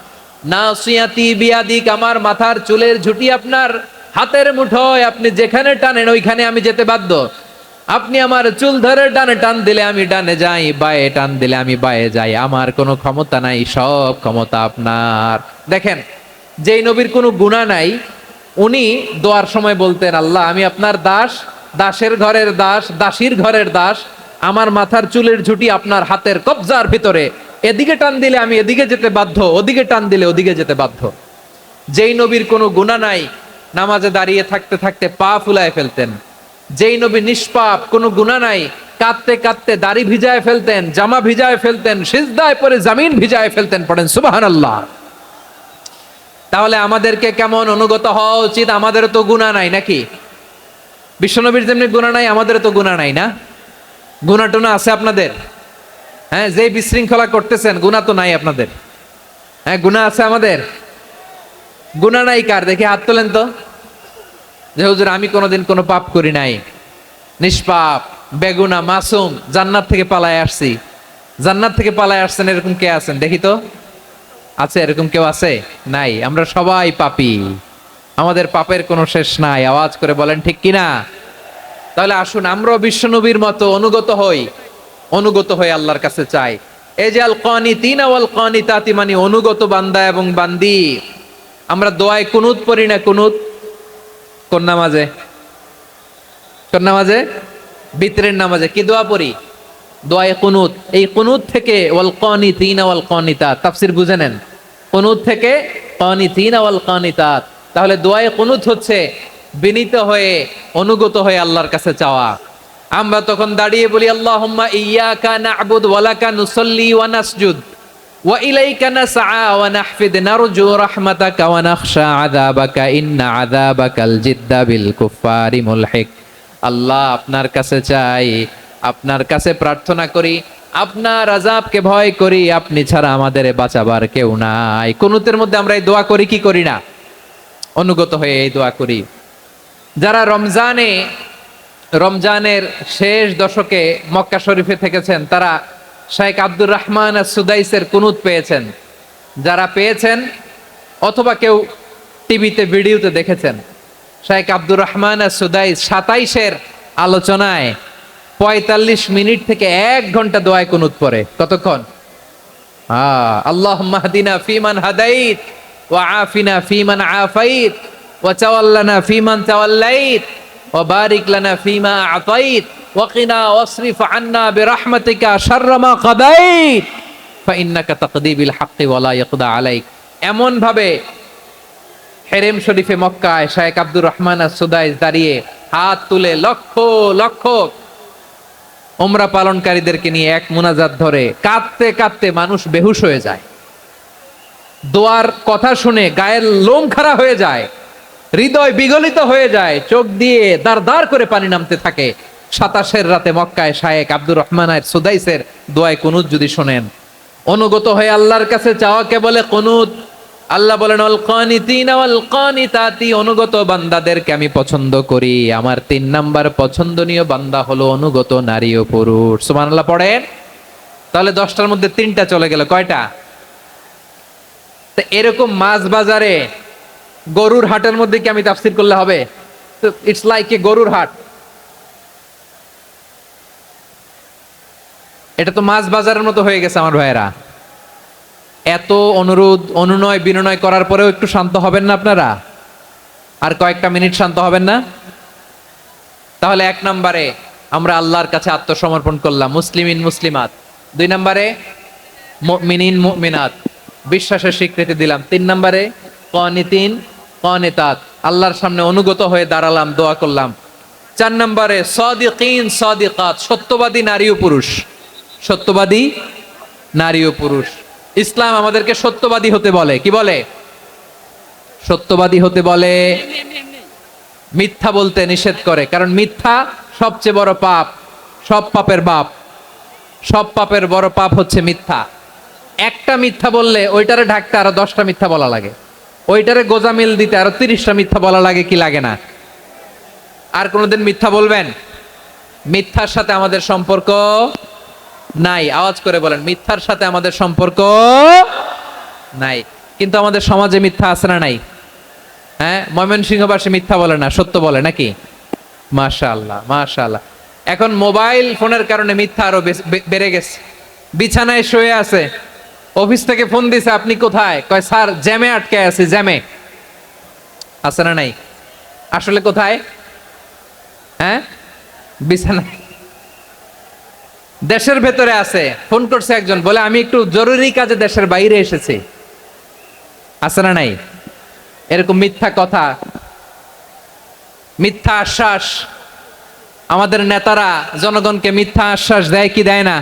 নাসিয়াতি বিয়াদিক, আমার মাথার চুলের ঝুঁটি আপনার হাতের মুঠোয়, আপনি যেখানে টানেন ওইখানে আমি যেতে বাধ্য। আপনি আমার চুল ধরে ডানে টান দিলে আমি ডানে যাই, বায়ে টান দিলে আমি বায়ে যাই। আমার কোনো ক্ষমতা নাই, সব ক্ষমতা আপনার। দেখেন, যেই নবীর কোনো গুনাহ নাই, উনি দোয়ার সময় বলতেন, আল্লাহ আমি আপনার দাস, দাসের ঘরের দাস, দাসীর ঘরের দাস। আমার মাথার চুলের ঝুঁটি আপনার হাতের কবজার ভিতরে, এদিকে টান দিলে আমি এদিকে যেতে বাধ্য, ওদিকে টান দিলে ওদিকে যেতে বাধ্য। যেই নবীর কোনো গুনাহ নাই, নামাজে দাঁড়িয়ে থাকতে থাকতে পা ফুলায় ফেলতেন। যেই নবী নিষ্পাপ, কোনো গুনাহ নাই, কাঁদতে কাঁদতে দাড়ি ভিজায় ফেলতেন, জামা ভিজায় ফেলতেন, সিজদায় পড়ে জমিন ভিজায় ফেলতেন। পড়েন সুবহানাল্লাহ। তাহলে আমাদেরকে কেমন অনুগত হওয়া উচিত? আমাদের তো গুনাহ নাই নাকি? বিশ্বনবীর যেমনি গুনাহ নাই, আমাদের তো গুনাহ নাই না? গুনাহ টুনা আছে আপনাদের? হ্যাঁ, যে বিশৃঙ্খলা করতেছেন, গুনাহ তো নাই আপনাদের? হ্যাঁ, গুনাহ আছে আমাদের? গুনাহ নাই কার? দেখি হাত তোলেন তো, যে হুজুর আমি কোনোদিন কোনো পাপ করি নাই, নিষ্পাপ, বেগুনা, মাসুম, জান্নাত থেকে পালায় আসছি। জান্নাত থেকে পালায় আসছেন এরকম কে আছেন দেখি তো? আছে এরকম কেউ? আছে? নাই। আমরা সবাই পাপী, আমাদের পাপের কোনো শেষ নাই। আওয়াজ করে বলেন ঠিক কিনা? তাহলে আসুন আমরাও বিশ্বনবীর মতো অনুগত হই, অনুগত হয়ে আল্লাহর কাছে চাই। এই যে আল কানিতিনা ওয়াল কানিতাতি, মানে অনুগত বান্দা এবং বান্দি। আমরা দোয়ায় কুনুত পড়ি না? কুনুত কোন নামাজে? কোন নামাজে? বিতরের নামাজে কি দোয়া পড়ি? দোয়ায়ে কুনুত। এই কুনুত থেকে ওয়াল কানিতিনা ওয়াল কানিতাত, তাফসীর বুঝে নেন। কুনুত থেকে কানিতিনা ওয়াল কানিতাত। তাহলে দোয়ায়ে কুনুত হচ্ছে বিনীত হয়ে, অনুগত হয়ে আল্লাহর কাছে চাওয়া। আমরা তখন দাঁড়িয়ে বলি, আল্লাহুম্মা ইয়্যাকা না'বুদু ওয়া লাকা নুসাল্লি ওয়া নাসজুদ ওয়া ইলাইকা নাসআ ওয়া নাহফিদ নারজু রাহমাতাকা ওয়া নাখশা আযাবাকা ইন্না আযাবাকাল জিদ্দা বিল কুফফারি মুলহিক। আল্লাহ আপনার কাছে চাই, আপনার কাছে প্রার্থনা করি, আপনার আযাবকে ভয় করি, আপনি ছাড়া আমাদের বাঁচাবার কেউ নাই। কুনুতের মধ্যে আমরা এই দোয়া করি কি করি না? অনুগত হয়ে এই দোয়া করি। যারা রমজানের শেষ দশকে মক্কা শরীফে থেকেছেন তারা শাইখ আব্দুর রহমান আস-সুদাইসের কুনুত পেয়েছেন। যারা পেয়েছেন অথবা কেউ টিভিতে ভিডিওতে দেখেছেন, শাইখ আব্দুর রহমান আস-সুদাইস 27-এর আলোচনায় 45 মিনিট থেকে 1 ঘন্টা দোয়ায় কুনুত পড়ে। কতক্ষণ? আল্লাহুম্মা হদিনা ফিমান হাদাইত ওয়া আফিনা ফিমান আফাইত ওয়া তাওয়াল্লানা ফিমান তাওয়াল্লাইত ওয়া বারিক লানা ফিমা আতাইত ওয়া কিনা ওয়াসরিফ আন্না বিরহমাতিকা শাররা মা কাদাইত ফাইন্নাকা তাকদি বিল হাক্কি ওয়া লা ইয়াকদা আলাইক। এমন ভাবে হেরেম শরীফে মক্কায় শাইখ আব্দুর রহমান আস-সুদাইস দাঁড়িয়ে হাত তুলে লক্ষ লক্ষ উমরা পালনকারীদেরকে নিয়ে এক মুনাজাত ধরে কাঁদতে কাঁদতে মানুষ বেহুশ হয়ে যায়। দোয়ার কথা শুনে গায়ের লোম খাড়া হয়ে যায়, হৃদয় বিগলিত হয়ে যায়, চোখ দিয়ে দার দার করে পানি নামতে থাকে। 27-এর রাতে মক্কায় শাইখ আব্দুর রহমান আস-সুদাইসের দোয়ায় কুনুত যদি শোনেন, অনুগত হয়ে আল্লাহর কাছে চাওয়াকে বলে কুনুত। আল্লাহ বলেন আল কানিতিনা ওয়াল কানিতাতি, অনুগত বান্দাদেরকে আমি পছন্দ করি। আমার 3 নাম্বার পছন্দনীয় বান্দা হলো অনুগত নারী ও পুরুষ। সুবহানাল্লাহ পড়েন। তাহলে 10টার মধ্যে 3টা চলে গেল, কয়টা? তো এরকম মাছ বাজারে গরুর হাটের মধ্যে কি আমি তাফসীর করলে হবে? ইটস লাইক এ গরুর হাট। এটা তো মাছ বাজারের মতো হয়ে গেছে আমার ভাইয়েরা। এত অনুরোধ অনুনয় বিনয় করার পরেও একটু শান্ত হবেন না আপনারা? আর কয়েকটা মিনিট শান্ত হবেন না? তাহলে 1 নম্বরে আমরা আল্লাহর কাছে আত্মসমর্পণ করলাম, মুসলিমিন মুসলিমাত। 2 নম্বরে মুমিনিন মুমিনাত, বিশ্বাসের স্বীকৃতি দিলাম। 3 নম্বরে কানিতিন কানিতাত, আল্লাহর সামনে অনুগত হয়ে দাঁড়ালাম, দোয়া করলাম। 4 নম্বরে সাদিকিন সাদিকাত, সত্যবাদী নারী ও পুরুষ। সত্যবাদী নারী ও পুরুষ। ইসলাম আমাদেরকে সত্যবাদী হতে বলে। কি বলে? সত্যবাদী হতে বলে, মিথ্যা বলতে নিষেধ করে। কারণ মিথ্যা সবচেয়ে বড় পাপ, সব পাপের বাপ। সব পাপের বড় পাপ হচ্ছে মিথ্যা। একটা মিথ্যা বললে ওইটারে ঢাকতে আরো 10টা মিথ্যা বলা লাগে, ওইটারে গোজামিল দিতে আরো 30টা মিথ্যা বলা লাগে, কি লাগে না? আর কোনোদিন মিথ্যা বলবেন? মিথ্যার সাথে আমাদের সম্পর্ক নাই। আওয়াজ করে বলেন, মিথ্যার সাথে আমাদের সম্পর্ক নাই। কিন্তু আমাদের সমাজে মিথ্যা আছে না নাই? হ্যাঁ, ময়মনসিংহবাসী মিথ্যা বলে না, সত্য বলে নাকি? মাশাআল্লাহ মাশাআল্লাহ। এখন মোবাইল ফোনের কারণে মিথ্যা আরো বেড়ে গেছে। বিছানায় শুয়ে আছে, অফিস থেকে ফোন দিছে, আপনি কোথায়? কয় স্যার জ্যামে আটকে আছি। জ্যামে আছে না নাই? আসলে কোথায়? হ্যাঁ, বিছানায়। দেশের ভেতরে আছে। ফোন করছে একজন, বলে আমি একটু জরুরি কাজে দেশের বাইরে এসেছি। আছে না নাই? এরকম মিথ্যা কথা, মিথ্যা আশ্বাস। আমাদের নেতারা জনগণকে মিথ্যা আশ্বাস দেয় কি দেয় না?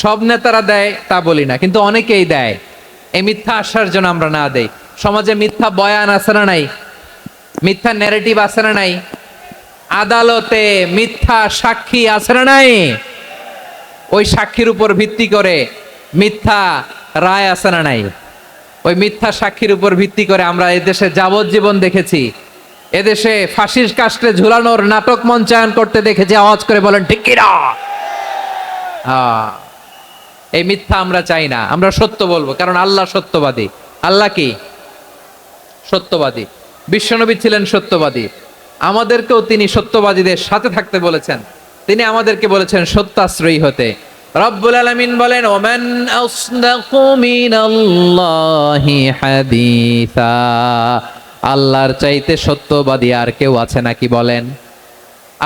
সব নেতারা দেয় তা বলি না, কিন্তু অনেকেই দেয়। এই মিথ্যা আশ্বাস যেন আমরা না দেই। সমাজে মিথ্যা বয়ান আছে না নাই? মিথ্যা ন্যারেটিভ আছে না নাই? আদালতে মিথ্যা সাক্ষী আছে না নাই? ওই সাক্ষীর উপর ভিত্তি করে মিথ্যা রায় আছে না নাই? ওই মিথ্যা সাক্ষীর উপর ভিত্তি করে আমরা এদেশে যাবজ্জীবন দেখেছি, এদেশে ফাঁসির কাস্টে ঝুলানোর নাটক মঞ্চায়ন করতে দেখেছি। আওয়াজ করে বলেন ঠিক কি না? এই মিথ্যা আমরা চাই না, আমরা সত্য বলবো, কারণ আল্লাহ সত্যবাদী। আল্লাহ কি? সত্যবাদী। বিশ্বনবী ছিলেন সত্যবাদী, আমাদেরকেও তিনি সত্যবাদীদের সাথে থাকতে বলেছেন। তিনি আমাদেরকে বলেছেন সত্যাশ্রয়ী হতে। রব্বুল আলামিন বলেন, ওমান আসদাকু মিনাল্লাহি হাদিসা, আল্লাহর চাইতে সত্যবাদী আর কেউ আছে নাকি বলেন?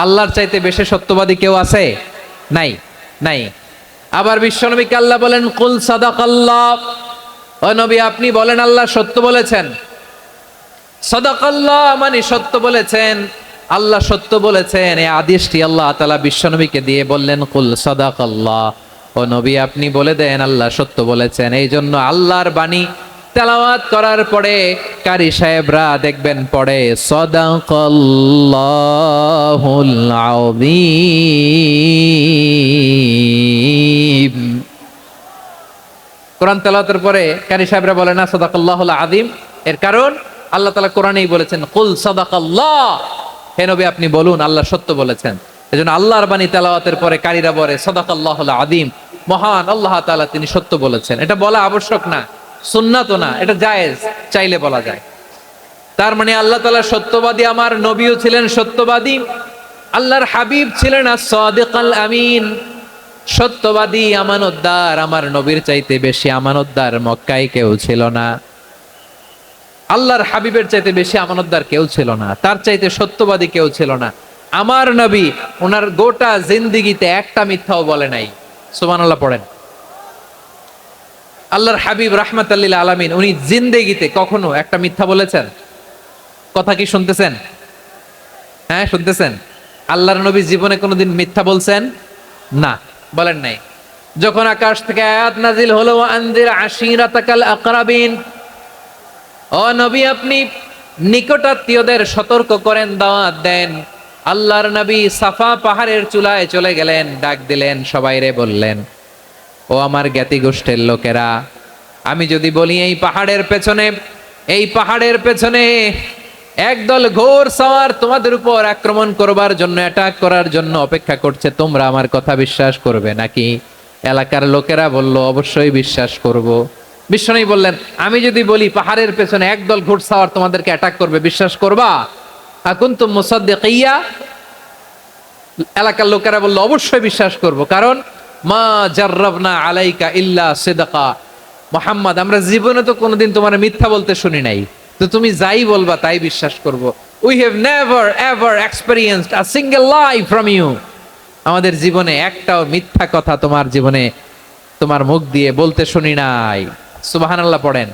আল্লাহর চাইতে বেশি সত্যবাদী কেউ আছে? নাই, নাই। আবার বিশ্বনবীকে আল্লাহ বলেন, কুল সাদাকাল্লাহ, ও নবী আপনি বলেন আল্লাহ সত্য বলেছেন। সাদাকাল্লাহ মানে সত্য বলেছেন, আল্লাহ সত্য বলেছেন। এই আদেশটি আল্লাহ তাআলা বিশ্বনবীকে দিয়ে বললেন, কুল সাদাকাল্লাহ, ও নবী আপনি বলে দেন আল্লাহ সত্য বলেছেন। এই জন্য আল্লাহর বাণী তেলাওয়াত করার পরে কারি সাহেবরা দেখবেন পড়ে সাদাকাল্লাহুল আযীম। কোরআন তেলাওয়াতের পরে কারি সাহেবরা বলে না সাদাকাল্লাহুল আযীম, এর কারণ আল্লাহ তাআলা কোরআনেই বলেছেন কুল সাদাকাল্লাহ, হে নবী আপনি বলুন আল্লাহ সত্য বলেছেন। এজন্য আল্লাহর বাণী তেলাওয়াতের পরে কারীরা বলে সাদাকাল্লাহুল আযীম, মহান আল্লাহ তাআলা তিনি সত্য বলেছেন। এটা বলা আবশ্যক না, সুন্নাতও না, এটা জায়েজ, চাইলে বলা যায়। তার মানে আল্লাহ তাআলা সত্যবাদী, আমার নবীও ছিলেন সত্যবাদী, আল্লাহর হাবিব ছিলেন as-সাদিকাল আমিন, সত্যবাদী আমানতদার। আমার নবীর চাইতে বেশি আমানতদার মক্কায় কেউ ছিল না, আল্লাহর হাবিবের চাইতে বেশি আমানতদার কেউ ছিল না, তার চাইতে সত্যবাদী কেউ ছিল না। আমার নবী ওনার গোটা জিন্দেগিতে একটা মিথ্যাও বলে নাই। সুবহানাল্লাহ পড়েন। আল্লাহর হাবিব রাহমাতাল লিল আলামিন উনি জিন্দেগিতে কখনো একটা মিথ্যা বলেছেন? কথা কি শুনতেছেন? হ্যাঁ শুনতেছেন? আল্লাহর নবী জীবনে কোনোদিন মিথ্যা বলছেন? না, বলেন নাই। যখন আকাশ থেকে আয়াত নাজিল হলো আনজির আশিরাতাকাল আকরাবিন, ও নবী আপনি নিকটাত্মীয়দের সতর্ক করেন, দাওয়াত দেন। আল্লাহর নবী সাফা পাহাড়ের চূড়ায় চলে গেলেন, ডাক দিলেন, সবাইরে বললেন ও আমার জ্ঞাতি গোষ্ঠীর লোকেরা, আমি যদি বলি এই পাহাড়ের পেছনে একদল ঘোর সওয়ার তোমাদের উপর আক্রমণ করবার জন্য, অ্যাটাক করার জন্য অপেক্ষা করছে, তোমরা আমার কথা বিশ্বাস করবে নাকি? এলাকার লোকেরা বলল অবশ্যই বিশ্বাস করব। বিশ্বনবী বললেন আমি যদি বলি পাহাড়ের পেছনে একদল ঘোর সওয়ার তোমাদেরকে অ্যাটাক করবে, বিশ্বাস করবা? আকুনতুম মুসাদ্দিকিয়া? এলাকার লোকেরা বলল অবশ্যই বিশ্বাস করব, কারণ মা জাররাবনা আলাইকা ইল্লা সিদকা, মুহাম্মদ আমরা জীবনে তো কোনোদিন তোমার মিথ্যা বলতে শুনি নাই, তো তুমি যাই বলবা তাই বিশ্বাস করব। We have never ever experienced a single lie from you, আমাদের জীবনে একটাও মিথ্যা কথা তোমার জীবনে তোমার মুখ দিয়ে বলতে শুনি নাই। সুবহানাল্লাহ পড়েন।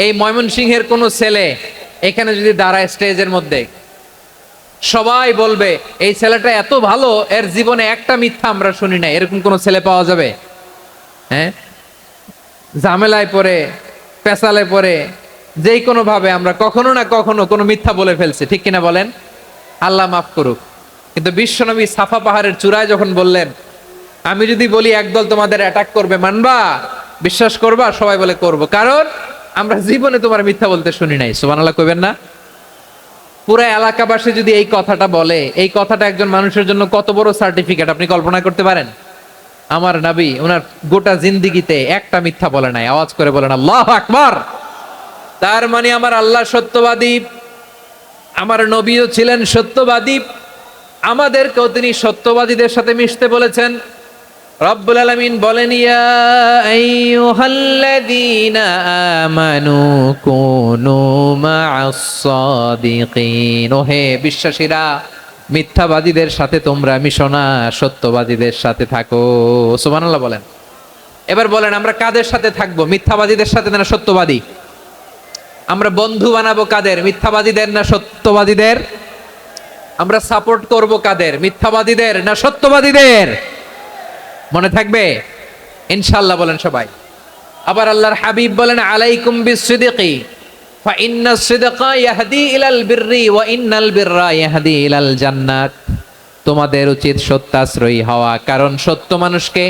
এই ময়মনসিংহের কোন ছেলে এখানে যদি দাঁড়ায় স্টেজের মধ্যে, সবাই বলবে এই ছেলেটা এত ভালো, এর জীবনে একটা মিথ্যা আমরা শুনি নাই, এরকম কোন ছেলে পাওয়া যাবে? হ্যাঁ, ঝামেলায় পড়ে, পেশালে পড়ে, যেই কোনো ভাবে আমরা কখনো না কখনো কোনো মিথ্যা বলে ফেলছি, ঠিক কিনা বলেন? আল্লাহ মাফ করুক। কিন্তু বিশ্বনবী সাফা পাহাড়ের চূড়ায় যখন বললেন আমি যদি বলি একদল তোমাদের অ্যাটাক করবে, মানবা? বিশ্বাস করবা? সবাই বলে করব, কারণ আমরা জীবনে তোমার মিথ্যা বলতে শুনি নাই। সুবহানাল্লাহ কইবেন না? পুরা এলাকাবাসী যদি এই কথাটা বলে, এই কথাটা একজন মানুষের জন্য কত বড় সার্টিফিকেট আপনি কল্পনা করতে পারেন? আমার নবী ওনার গোটা জিন্দেগিতে একটা মিথ্যা বলে নাই। আওয়াজ করে বলেন আল্লাহু আকবার। তার মানে আমার আল্লাহ সত্যবাদী, আমার নবীও ছিলেন সত্যবাদী, আমাদেরকেও তিনি সত্যবাদীদের সাথে মিশতে বলেছেন। রব্বুল আলামিন বলেন ইয়া আইয়ুহাল্লাযীনা আমানু কুনু মা'আস সাদিকিন, ওহে বিশ্বাসীরা মিথ্যাবাদীদের সাথে তোমরা মিশো না, সত্যবাদীদের সাথে থাকো। সুবহানাল্লাহ বলেন। এবার বলেন আমরা কাদের সাথে থাকবো? মিথ্যাবাদীদের সাথে না সত্যবাদী? আমরা বন্ধু বানাবো কাদের? মিথ্যাবাদীদের না সত্যবাদীদের? আমরা সাপোর্ট করব কাদের? মিথ্যাবাদীদের না সত্যবাদীদের? মনে থাকবে ইনশাআল্লাহ বলেন সবাই। আবার আল্লাহর হাবিব বলেন আলাইকুম বিসসিদকি ফা ইন্নাস সিদকা ইয়াহদি ইলাল বিররি ওয়া ইন্নাল বিররা ইয়াহদি ইলাল জান্নাত, তোমাদের উচিত সত্যাশ্রয়ী হওয়া, কারণ সত্য মানুষকে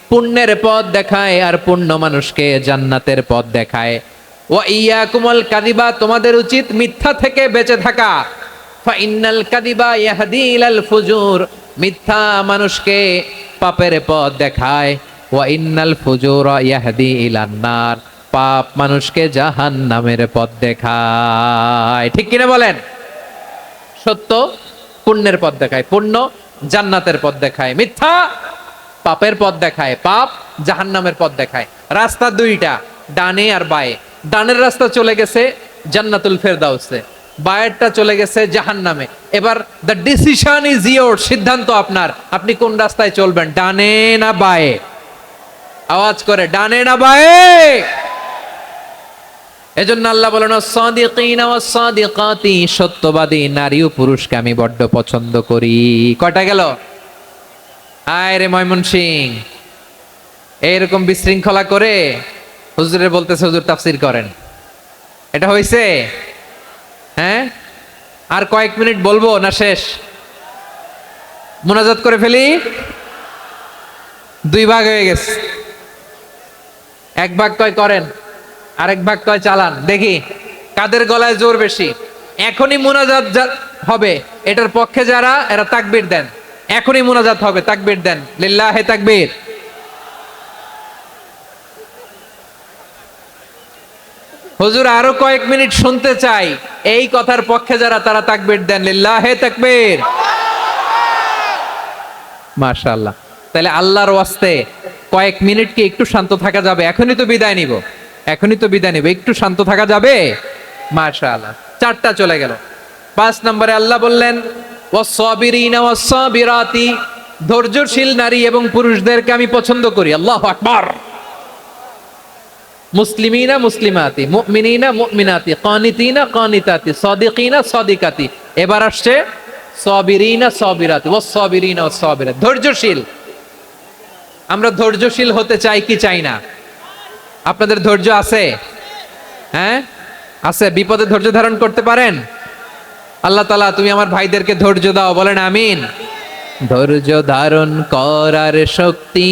পুণ্যের পথ দেখায় আর পুণ্য মানুষকে জান্নাতের পথ দেখায়। ওয়া ইয়াকুমুল কাযিবা, তোমাদের উচিত মিথ্যা থেকে বেঁচে থাকা। ফা ইন্নাল কাযিবা ইয়াহদি ইলাল ফুজুর, মিথ্যা মানুষকে পাপের পথ দেখায়। ওয়া ইন্নাল ফুজুরা ইয়াহদি ইলান নার, পাপ মানুষকে জাহান্নামের পথ দেখায়। ঠিক কিনা বলেন? সত্য পুণ্যের পথ দেখায়, পুণ্য জান্নাতের পথ দেখায়, মিথ্যা পাপের পথ দেখায়, পাপ জাহান্নামের পথ দেখায়। রাস্তা দুইটা, ডানে আর বায়ে। ডানের রাস্তা চলে গেছে জান্নাতুল ফেরদাউসে, বায়েরটা চলে গেছে জাহান্নামে। এবার দ্য ডিসিশন ইজ ইয়োর, সিদ্ধান্ত আপনার, আপনি কোন রাস্তায় চলবেন, ডানে না বায়ে? আওয়াজ করে ডানে না বায়ে? এজন্য আল্লাহ বলেন সাদিকিনা ওয়াস সাদিকাতি, সত্যবাদী নারী ও পুরুষকে আমি বড্ড পছন্দ করি। কয়টা গেল? আয় রে ময়মনসিং, এইরকম বিশৃঙ্খলা করে হুজুরে বলতেছে হুজুর তাফসির করেন। এটা হয়েছে? হ্যাঁ, আর কয়েক মিনিট বলবো না শেষ? মুনাজাত করে ফেলি। দুই ভাগ হয়ে গেছে, এক ভাগ কয় করেন, আরেক ভাগ কয় চালান। দেখি কাদের গলায় জোর বেশি। এখনই মুনাজাত হবে, এটার পক্ষে যারা এরা তাকবীর দেন। এখনই মুনাজাত হবে, তাকবীর দেন, লিল্লাহে তাকবীর। হুজুর আরো কয়েক মিনিট শুনতে চাই, এই কথার পক্ষে যারা তারা তাকবীর দেন, লিল্লাহে তাকবীর। মাশাআল্লাহ। তাহলে আল্লাহর ওয়াস্তে কয়েক মিনিট কি একটু শান্ত থাকা যাবে? এখনই তো বিদায় নিব, এখনই তো বিদায় নিব, একটু শান্ত থাকা যাবে? মাশাআল্লাহ। 4টা চলে গেল। 5 নম্বরে আল্লাহ বললেন ওয়াস-সাবিরিনা ওয়াস-সাবিরাতি, ধৈর্যশীল নারী এবং পুরুষদেরকে আমি পছন্দ করি। আল্লাহু আকবার। মুসলিমিনা মুসলিমাতি, মুমিনিনা মুমিনাতি, কানিতিনা কানিতাতি, সাদিকিনা সাদিকাতি। এবার আসছে সাবিরিনা সাবিরাতি, ওয়াস-সাবিরিনা ওয়াস-সাবিরাত, ধৈর্যশীল। আমরা ধৈর্যশীল হতে চাই কি চাই না? আপনাদের ধৈর্য আছে? হ্যাঁ আছে। বিপদে ধৈর্য ধারণ করতে পারেন? আল্লাহ তাআলা তুমি আমার ভাইদেরকে ধৈর্য দাও, বলেন আমিন। ধৈর্য ধারণ করার শক্তি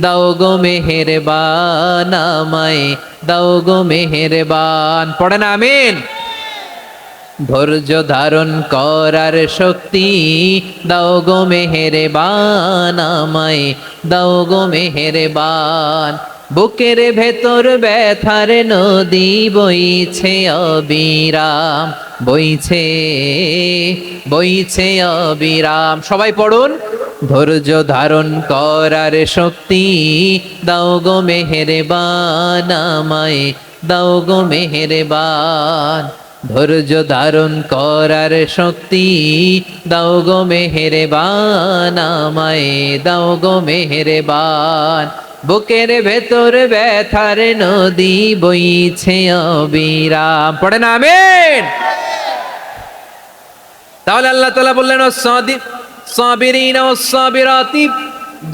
দাও গো মেহেরবান, আমায় দাও গো মেহেরবান, পড়েন আমিন। ধৈর্য ধারণ করার শক্তি দাও গো মেহেরবান, আমায় দাও গো মেহেরবান। বুকের ভেতর ব্যথার নদী বইছে অবিরাম, বইছে বইছে অবিরাম। সবাই পড়ুন, ধৈর্য ধারণ করার শক্তি দাও গো মেহেরবান, আমায় দাও গো মেহেরবান। ধৈর্য ধারণ করার শক্তি দাও গো মেহেরবান, আমায় দাও গো মেহেরবান। বুকের ভেতর ব্যথার নদী বইছে অবিরাম, পড়েন আমিন। তাহলে আল্লাহ তাআলা বললেন সাবিরিনা ওয়াস-সাবিরাতি,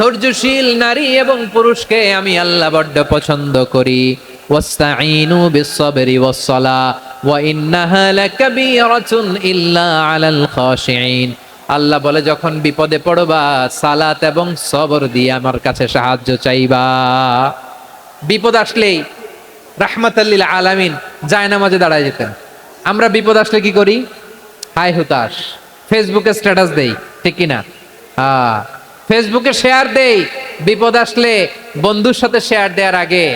ধৈর্যশীল নারী এবং পুরুষকে আমি আল্লাহ বড্ড পছন্দ করি। ওয়াস্তাঈনু বিস-সাবরি ওয়াস-সালাহ ওয়া ইন্নাহা লাকাবীরাতুন ইল্লা আলাল খাশিঈন। আল্লাহ বলে যখন বিপদে পড়বা সালাত এবং সবর দিয়ে আমার কাছে সাহায্য চাইবা। বিপদ আসলেই রাহমাতাল লিল আলামিন জায়নামাজে দাঁড়ায় যেতেন। আমরা বিপদ আসলে কি করি? হাই হুতাশ, ফেসবুকে স্ট্যাটাস দেই, ঠিক কিনা? ফেসবুকে শেয়ার দেই। বিপদ আসলে বন্ধুর সাথে শেয়ার দেওয়ার আগে,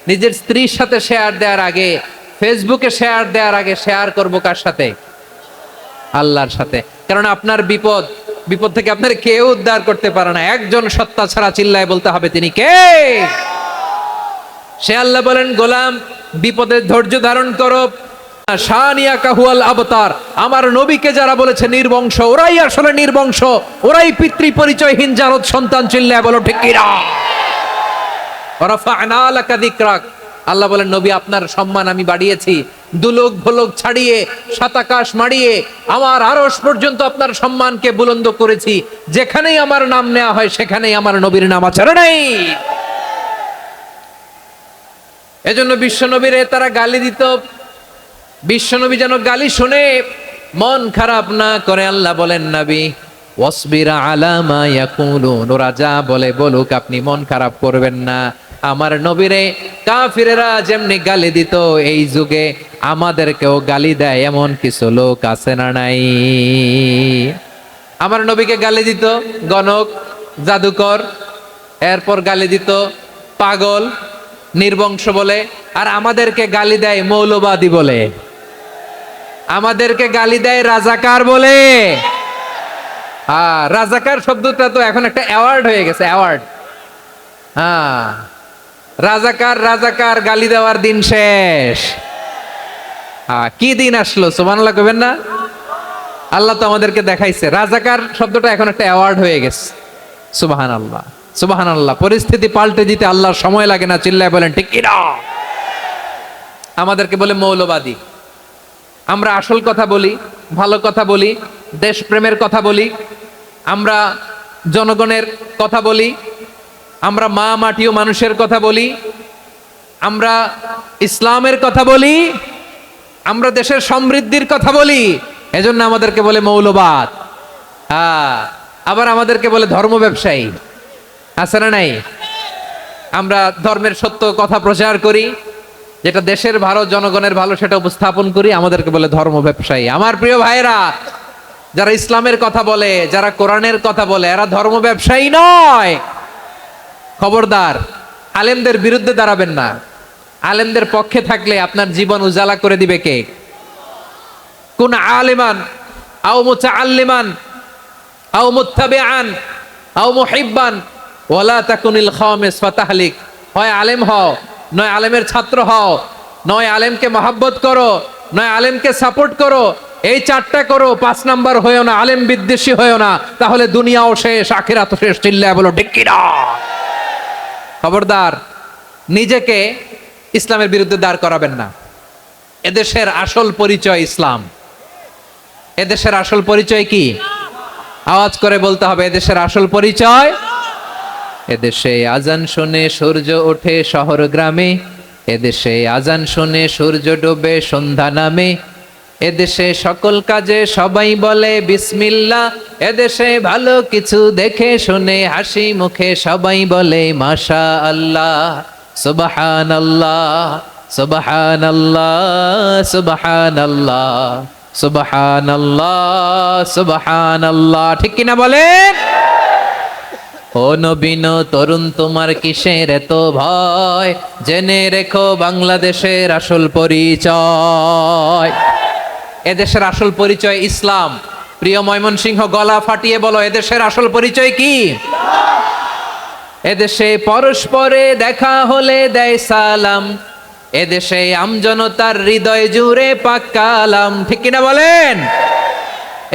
নিজের স্ত্রীর সাথে শেয়ার দেওয়ার আগে, ফেসবুকে শেয়ার দেওয়ার আগে শেয়ার করবো কার সাথে? আল্লাহর সাথে। কারণ আপনার বিপদ থেকে আপনার কেউ উদ্ধার করতে পারে না, একজন সত্তা ছাড়া। চিল্লায় বলতে হবে তিনি কে? সে আল্লাহ বলেন গোলাম বিপদের ধৈর্য ধারণ করো। শানিয়াকা হুয়াল আবতার, আমার নবীকে যারা বলেছে নির্বংশ, ওরাই আসলে নির্বংশ, ওরাই পিতৃ পরিচয়হীন জারদ সন্তান। চিল্লায় বলো ঠিক কিনা? ওয়ারাফা'না লাকা যিকরাক, আল্লাহ বলেন নবী আপনার সম্মান আমি বাড়িয়েছি। দুলোক ভোলোক ছাড়িয়ে, সাতাকাশ মাড়িয়ে আমার আরশ পর্যন্ত আপনার সম্মানকে বুলন্দ করেছি। যেখানেই আমার নাম নেওয়া হয় সেখানেই আমার নবীর নাম আছে নাই। এজন্য বিশ্ব নবীরে তারা গালি দিত। বিশ্বনবী যেন গালি শুনে মন খারাপ না করে আল্লাহ বলেন নবী ওয়াসবির আলা মা ইয়াকুলুন, ওরা যা বলে বলুক, আপনি মন খারাপ করবেন না। আমার নবীরে কাফিরেরা যেমনি গালি দিত, এই যুগে আমাদেরকেও গালি দেয় এমন কিছু লোক আছে না নাই? আমার নবীকে গালি দিত গণক, জাদুকর, এরপর গালি দিত পাগল, নির্বংশ বলে। আর আমাদেরকে গালি দেয় মৌলবাদী বলে, আমাদেরকে গালি দেয় রাজাকার বলে। রাজাকার শব্দটা তো এখন একটা অ্যাওয়ার্ড হয়ে গেছে, অ্যাওয়ার্ড। রাজাকার রাজাকার গালি দেওয়ার দিন শেষ। কি দিন আসলো, সুবহানাল্লাহ কইবেন না? আল্লাহ তো আমাদেরকে দেখাইছে রাজাকার শব্দটা এখন একটা অ্যাওয়ার্ড হয়ে গেছে। সুবহানাল্লাহ সুবহানাল্লাহ। পরিস্থিতি পাল্টে দিতে আল্লাহর সময় লাগে না। চিল্লায় বলেন ঠিক কি না? আমাদেরকে বলে মৌলবাদী। আমরা আসল কথা বলি, ভালো কথা বলি, দেশপ্রেমের কথা বলি, আমরা জনগণের কথা বলি, আমরা মা মাটি ও মানুষের কথা বলি, আমরা ইসলামের কথা বলি, আমরা দেশের সমৃদ্ধির কথা বলি, এজন্য আমাদেরকে বলে মৌলবাদ। হ্যাঁ, আবার আমাদেরকে বলে ধর্ম ব্যবসায়ী, আছে না নাই? আমরা ধর্মের সত্য কথা প্রচার করি, যেটা দেশের ভালো, জনগণের ভালো, সেটা উপস্থাপন করি, আমাদেরকে বলে ধর্ম ব্যবসায়ী। আমার প্রিয় ভাইরা, যারা ইসলামের কথা বলে, যারা কোরআনের কথা বলে, এরা ধর্ম ব্যবসায়ী নয়। খবরদার, আলেমদের বিরুদ্ধে দাঁড়াবেন না। আলেমদের পক্ষে থাকলে আপনার জীবন উজালা করে দিবে কে? কোন আলেমান আও মুতাআল্লিমান আও মুত্তাবিআন আও মুহিব্বান ওয়ালা তাকুনিল খামিস ফাতাহলিক। হয় আলেম হও, নয় আলেমের ছাত্র হও, নয় আলেমকে মহব্বত করো, নয় আলেমকে সাপোর্ট করো। এই চারটা করো, 5 নাম্বার হয়েও না, আলেম বিদ্বেষী হয়েও না, তাহলে দুনিয়াও শেষ, আখিরাতও শেষ। চিল্লায় বলো ঠিক কি না? খবরদার, নিজেকে ইসলামের বিরুদ্ধে দাঁড় করাবেন না। এদেশের আসল পরিচয় ইসলাম। এদেশের আসল পরিচয় কি? আওয়াজ করে বলতে হবে, এদেশের আসল পরিচয়। এদেশে আজান শুনে সূর্য ওঠে শহর গ্রামে, এদেশে আজান শুনে সূর্য ডোবে সন্ধ্যা নামে, এদেশে সকল কাজে সবাই বলে বিসমিল্লাহ, এদেশে ভালো কিছু দেখে শুনে হাসি মুখে সবাই বলে মাশা আল্লাহ, সুবহানাল্লাহ, সুবহানাল্লাহ, সুবহানাল্লাহ, সুবহানাল্লাহ, সুবহানাল্লাহ। ঠিক কিনা বলেন? ও নবীন তরুণ, তোমার কিসের এত ভয়? জেনে রেখো বাংলাদেশের আসল পরিচয়। এদেশের আসল পরিচয় ইসলাম। প্রিয় ময়মনসিংহ, গলা ফাটিয়ে বলো, এদেশের আসল পরিচয় কি? এদেশে পরস্পরে দেখা হলে দেয় সালাম, এদেশে আমজনতার হৃদয় জুড়ে পাক কালাম। ঠিক কিনা বলেন?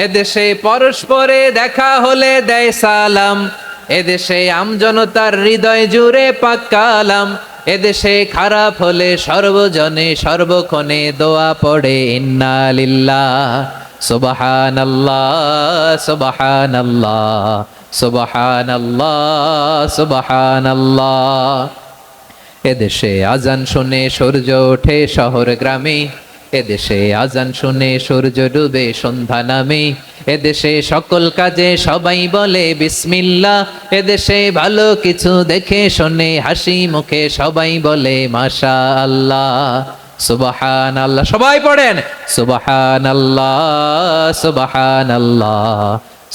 এদেশে পরস্পরে দেখা হলে দেয় সালাম, এদেশে আমজনতার হৃদয় জুড়ে পাক কালাম, এদেশে খারাপ হলে সর্বজনে সর্বক্ষণে দোয়া পড়ে ইন্না লিল্লাহ, সুবহানাল্লাহ, সুবহানাল্লাহ, সুবহানাল্লাহ, সুবহানাল্লাহ। এদেশে আজান শুনে সূর্য ওঠে শহর গ্রামে, এদেশে আজান শুনে সূর্য ডুবে সন্ধ্যা নামে, এদেশে সকল কাজে সবাই বলে বিসমিল্লাহ, এদেশে ভালো কিছু দেখে শুনে হাসি মুখে সবাই বলে মাশা আল্লাহ, সুবহানাল্লাহ। সবাই পড়েন সুবহানাল্লাহ, সুবহানাল্লাহ,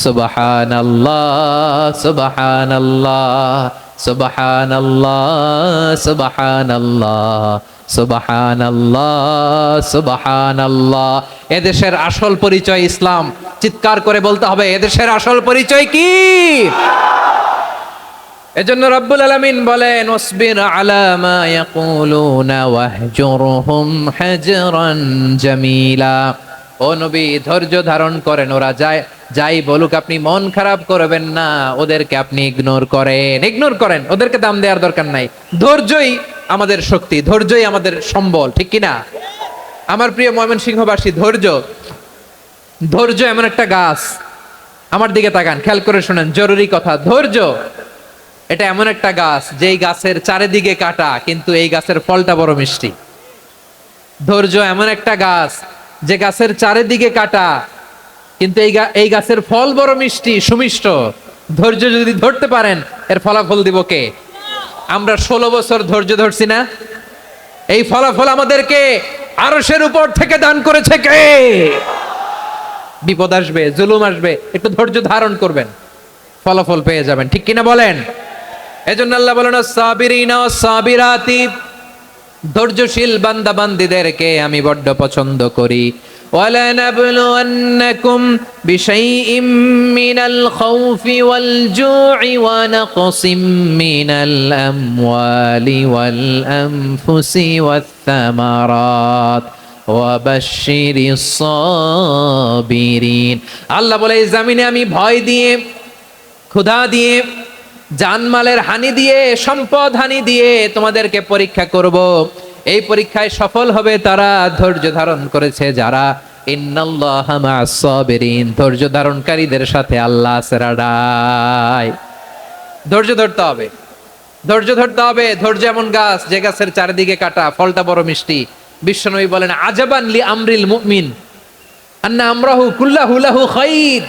সুবহানাল্লাহ, সুবহানাল্লাহ, সুবহানাল্লাহ, সুবহানাল্লাহ, সুবহানাল্লাহ, সুবহানাল্লাহ। এদেশের আসল পরিচয় ইসলাম। চিৎকার করে বলতে হবে, এদেশের আসল পরিচয় কি? এজন্য রব্বুল আলামিন বলেন, ওয়াসবির আলা মা ইয়াকুলুনা ওয়াহজুরহুম হাজরান জামিলা। ও নবী, ধৈর্য ধারণ করেন, ওরা যাই বলুক আপনি মন খারাপ করবেন না, ওদেরকে আপনি ইগনোর করেন, ওদেরকে দাম দেওয়ার দরকার নাই। ধৈর্যই আমাদের শক্তি, ধৈর্যই আমাদের সম্বল। ঠিক কিনা? আমার প্রিয় ময়মনসিংহবাসী, ধৈর্য এমন একটা গাছ। আমার দিকে তাকান, খেয়াল করে শোনেন, জরুরি কথা। ধৈর্য এটা এমন একটা গাছ, যেই গাছের চারিদিকে কাটা, কিন্তু এই গাছের ফলটা বড় মিষ্টি। ধৈর্য এমন একটা গাছ, যে গাছের চারিদিকে কাটা, কিন্তু এই গাছের ফল বড় মিষ্টি, সুমিষ্ট। ধৈর্য যদি ধরতে পারেন, এর ফলাফল দিব কে? আমরা 16 বছর ধৈর্য ধরছি না? এই ফলাফল আমাদেরকে আরশের উপর থেকে দান করেছে কে? বিপদ আসবে, জুলুম আসবে, একটু ধৈর্য ধারণ করবেন, ফলাফল পেয়ে যাবেন। ঠিক কিনা বলেন? এজন্য আল্লাহ বলেন, সাবিরিনা সাবিরাতি, ধৈর্যশীল বান্দা বান্দীদেরকে আমি বড্ড পছন্দ করি। وَلَنَبْلُوَنَّكُمْ بِشَيْءٍ مِّنَ الْخَوْفِ وَالْجُوعِ وَنَقْصٍ مِّنَ الْأَمْوَالِ وَالْأَنفُسِ وَالثَّمَرَاتِ وَبَشِّرِ الصَّابِرِينَ। আল্লাহ বলে, এই জমিনে আমি ভয় দিয়ে, ক্ষুধা দিয়ে, জানমালের হানি দিয়ে, সম্পদ হানি দিয়ে তোমাদেরকে পরীক্ষা করব। এই পরীক্ষায় সফল হবে তারা, ধৈর্য ধারণ করেছে যারা। ইন্নাল্লাহা মা'আস সাবিরিন, ধৈর্য ধারণকারীদের সাথে আল্লাহ আছে রাডাই। ধৈর্য ধরতে হবে। ধৈর্য ধরতে হবে। ধৈর্য এমন গাছ যে গাছের চারিদিকে কাটা, ফলটা বড় মিষ্টি। বিশ্বনবী বলেন, আজাবান লি আমরিল মুমিন আন্না আমরাহু কুল্লাহু লাহু খাইর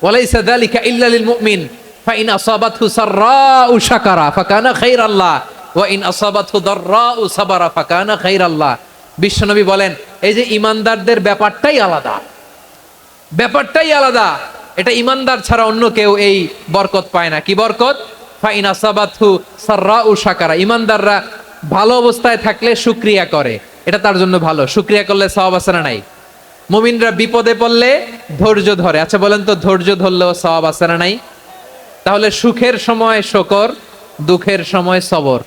ওয়া লাইসা যালিকা ইল্লা লিল মুমিন ফাইন আসাবাতহু সাররাউ শাকারা ফাকানা খাইরাল্লাহ ওয়া ইন আসাবাতহু দাররাউ সাবারা ফাকানা খাইরাল্লাহ। বিশ্বনবী বলেন, এই যে ইমানদারদের ব্যাপারটাই আলাদা, ব্যাপারটাই আলাদা। এটা ইমানদার ছাড়া অন্য কেউ এই বরকত পায় না। কি বরকত? ফাইন আসাবাতহু সাররাউ শাকারা। ইমানদাররা ভালো অবস্থায় থাকলে শুকরিয়া করে, এটা তার জন্য ভালো। শুকরিয়া করলে সওয়াব আছে না নাই? মুমিনরা বিপদে পড়লে ধৈর্য ধরে। আচ্ছা বলেন তো, ধৈর্য ধরলেও সওয়াব আছে না নাই? তাহলে সুখের সময় শুকর, দুঃখের সময় সবর,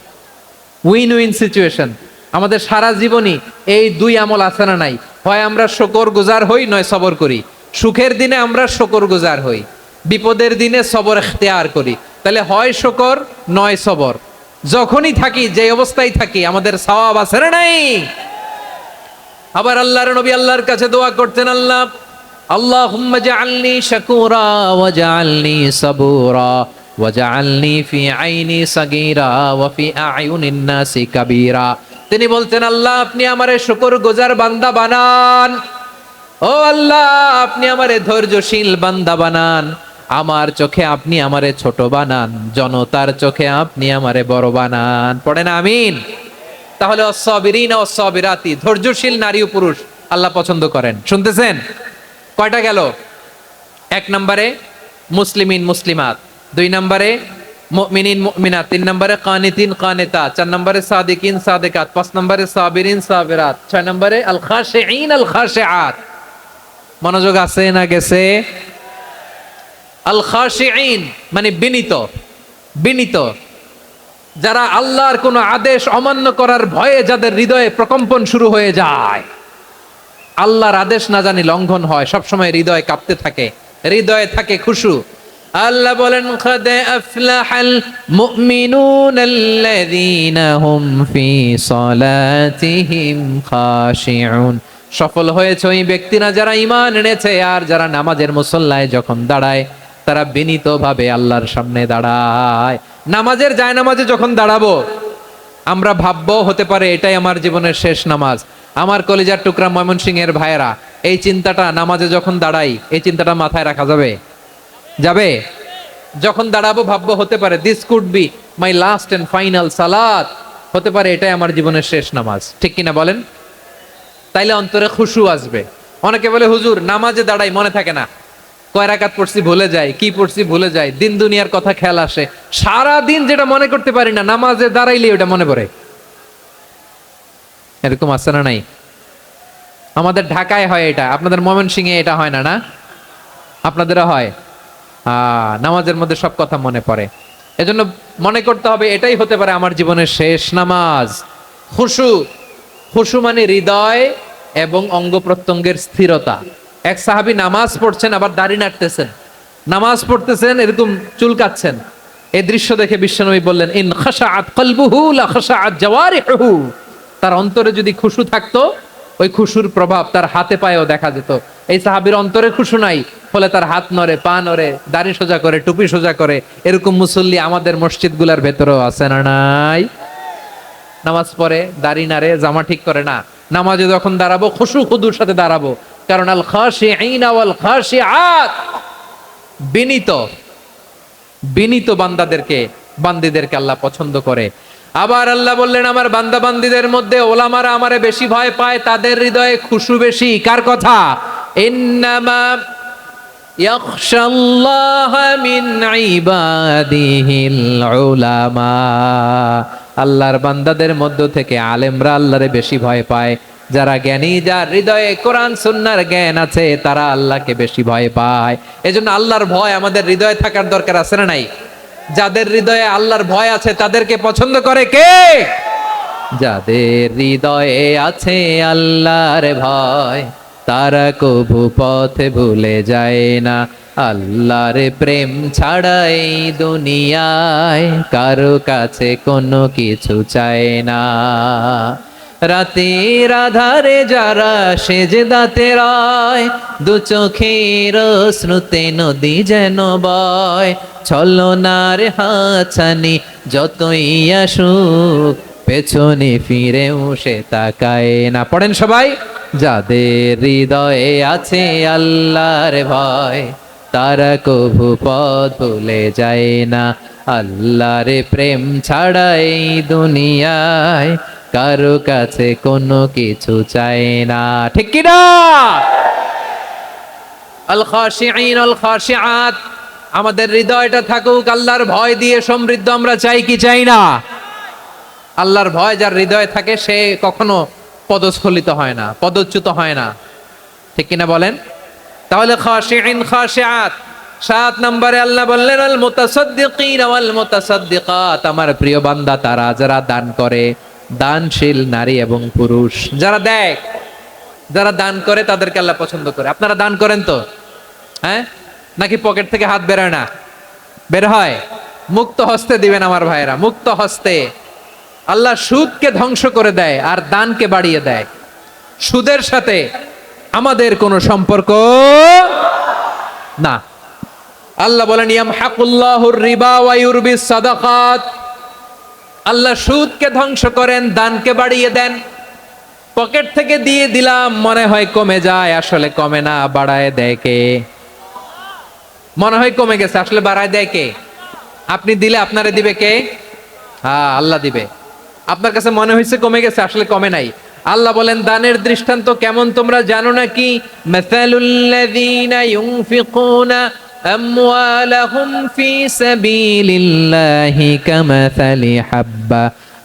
উইন উইন সিচুয়েশন। আমাদের সারা জীবনই এই দুই আমল আছে না নাই? হয় আমরা শুকর গুজার হই, নয় সবর করি। সুখের দিনে আমরা শুকর গুজার হই, বিপদের দিনে সবর ইখতিয়ার করি। তাহলে হয় শুকর নয় সবর। যখনই থাকি, যে অবস্থায় থাকি, আমাদের সওয়াব আছে না নাই? আবার আল্লাহর নবী আল্লাহর কাছে দোয়া করতেন, আল্লাহ আল্লাহুম্মা জাআলনি শাকুরা ওয়া জাআলনি সাবুরা ওয়া জাআলনি ফি আইনি সাগীরা ওয়া ফি আয়ুনিন নাসি কাবীরা। তিনি বলতেন, আল্লাহ আপনি আমারে শুকরগুজার বান্দা বানান। ও আল্লাহ, আপনি আমারে ধৈর্যশীল বান্দা বানান। আমার চোখে আপনি আমারে ছোট বানান, জনতার চোখে আপনি আমারে বড় বানান। পড়েন আমিন। তাহলে অসসাবিরিনা ওয়াসসাবিরাতি, ধৈর্যশীল নারী ও পুরুষ আল্লাহ পছন্দ করেন। শুনতেছেন? কয়টা গেল? এক নম্বরে মুসলিমিন মুসলিমাত, দুই নম্বরে মুমিনিন মুমিনাত, তিন নম্বরে কানিতিন কানিতাত, চার নম্বরে সাদিকিন সাদিকাত, পাঁচ নম্বরে সাবিরিন সাবিরাত, ছয় নম্বরে আল খাশিঈন আল খাশিআত। মনোযোগ আছে না গেছে? আল খাশিঈন মানে বিনীত, বিনীত, যারা আল্লাহর কোনো আদেশ অমান্য করার ভয়ে যাদের হৃদয়ে প্রকম্পন শুরু হয়ে যায়, আল্লাহর আদেশ না জানি লঙ্ঘন হয়, সবসময় হৃদয় কাঁপতে থাকে, হৃদয়ে থাকে খুশু। আল্লাহ বলেন, কাদ আফলাহাল মুমিনুনাল্লাযীনা হুম ফি সালাতিহিম খাশিউন। সফল হয়েছে ওই ব্যক্তিরা যারা ঈমান এনেছে আর যারা নামাজের মুসল্লায় যখন দাঁড়ায় তারা বিনীতভাবে আল্লাহর সামনে দাঁড়ায়। নামাজের জায়নামাজে যখন দাঁড়াবো আমরা ভাববো, হতে পারে এটাই আমার জীবনের শেষ নামাজ। আমার কলিজার টুকরা ময়মনসিংহের ভাইয়েরা, এই চিন্তাটা নামাজে যখন দাঁড়াই, এই চিন্তাটা মাথায় রাখা যাবে? যাবে? যখন দাঁড়াবো ভাববো, হতে পারে this could be my last and final সালাত, হতে পারে এটাই আমার জীবনের শেষ নামাজ। ঠিক কিনা বলেন? তাইলে অন্তরে খুশু আসবে। অনেকে বলে, হুজুর নামাজে দাঁড়াই মনে থাকে না, কয় রাকাত পড়ছি ভুলে যাই, কি পড়ছি ভুলে যাই, দিন দুনিয়ার কথা খেয়াল আসে, সারা দিন যেটা মনে করতে পারি না নামাজে দাঁড়াইলে ওটা মনে পড়ে। এরকম আছে না নাই? আমাদের ঢাকায় হয় এটা, আপনাদের ময়মনসিংহে এটা হয় না? না, আপনাদেরও হয়? নামাজের মধ্যে সব কথা মনে পড়ে। এজন্য মনে করতে হবে এটাই হতে পারে আমার জীবনের শেষ নামাজ। খুশু, খুশু মানে হৃদয় এবং অঙ্গ প্রত্যঙ্গের স্থিরতা। এক সাহাবী নামাজ পড়ছেন আবার দাড়ি নাড়তেছেন, নামাজ পড়তেছেন এরকম চুলকাচ্ছেন। এই দৃশ্য দেখে বিশ্বনবী বললেন, ইন খাশাআত কলবুহু লা খাশাআত জাওয়ারিহু। তার অন্তরে যদি খুশু থাকতো, ওই খুশুর প্রভাব তার হাতে পায়েও দেখা যেত। এই সাহাবীর অন্তরে খুশু নাই, ফলে তার হাত নড়ে, পা নড়ে, দাড়ি সোজা করে, টুপি সোজা করে। এরকম মুসল্লি আমাদের মসজিদগুলোর ভেতরেও আছে না নাই? নামাজ পড়ে, দাড়ি নাড়ে, জামা ঠিক করে না। নামাজে যখন দাঁড়াবো খুশু খুদুর সাথে দাঁড়াবো, কারণ আল খাশিঈনা ওয়াল খাশিআত, বিনীত, বিনীত বান্দাদেরকে, বান্দীদেরকে আল্লাহ পছন্দ করে। আবার আল্লাহ বললেন, আমার বান্দা বান্দীদের মধ্যে ওলামারা আমারে বেশি ভয় পায়, তাদের হৃদয়ে খুশু বেশি। কার কথা? ইন্নামা ইয়াখশাল্লাহা মিন ইবাদিহিল উলামা। আল্লাহর বান্দাদের মধ্য থেকে আলেমরা আল্লাহরে বেশি ভয় পায়। যারা জ্ঞানী, যার হৃদয়ে কোরআন সুন্নাহর জ্ঞান আছে, তারা আল্লাহকে বেশি ভয় পায়। এজন্য আল্লাহর ভয় আমাদের হৃদয়ে থাকার দরকার আছে না নাই? যাদের হৃদয়ে আল্লাহর ভয় আছে তাদেরকে পছন্দ করে কে? যাদের হৃদয়ে আছে আল্লাহর ভয়, তারা কভু পথে ভুলে যায় না। আল্লাহর প্রেম ছাড়া এই দুনিয়ায় কারো কাছে কোনো কিছু চায় না। রাতের আধারে যারা সেজদাতে রয়, দু চোখের শ্রুতে নদী যেন বয়, ছলনার হাছানি যতই আসুক পেছনে ফিরেও সে তাকায় না। পড়েন সবাই। যাদের হৃদয়ে আছে আল্লাহর ভয়, তারা কভু পথ ভুলে যায় না। আল্লাহর প্রেম ছাড়া এই দুনিয়ায় কারো কাছে কোনো কিছু চায় না। ঠিক কি না? আল খাশিঈন আল খাশিআত, আমাদের হৃদয়টা থাকুক আল্লাহর ভয় দিয়ে সমৃদ্ধ। আমরা চাই কি চাই না? আল্লাহর ভয় যার হৃদয়ে থাকে সে কখনো পদস্খলিত হয় না, পদচ্যুত হয় না। ঠিক কিনা বলেন? তাহলে খাশিঈন খাশিআত। 7 নম্বরে আল্লাহ বললেন আল মুতাসাদ্দিকিন ওয়াল মুতাসাদ্দিকাত, আমার প্রিয় বান্দা তারা যারা দান করে, দানশীল নারী এবং পুরুষ যারা দেয়, যারা দান করে তাদেরকে আল্লাহ পছন্দ করে। আপনারা দান করেন তো? হ্যাঁ, নাকি পকেট থেকে হাত বেরোয় না? বের হয়। মুক্ত হস্তে দিবেন আমার ভাইয়েরা, মুক্ত হস্তে। আল্লাহ সুদকে ধ্বংস করে দেয় আর দানকে বাড়িয়ে দেয়। সুদের সাথে আমাদের কোনো সম্পর্ক না। আল্লাহ বলেন ইয়ামহাকুল্লাহুর রিবা ওয়া ইউরবিস সাদাকাত, আল্লাহ সুদকে ধ্বংস করেন, দানকে বাড়িয়ে দেন। পকেট থেকে দিয়ে দিলাম মনে হয় কমে যায়, আসলে কমে না, বাড়ায় দেয় কে? মনে হয় কমে গেছে, আসলে বাড়ায় দেয় কে? আপনি দিলে আপনারে দিবে কে? হ্যাঁ, আল্লাহ দিবে। আপনার কাছে মনে হয়েছে কমে গেছে, আসলে কমে নাই। আল্লাহ বলেন দানের দৃষ্টান্ত কেমন তোমরা জানো নাকি? মাসালুল্লাযীনা ইউনফিকুনা আমওয়ালাহুম ফি সাবিলিল্লাহি কামাসালি হাব্বা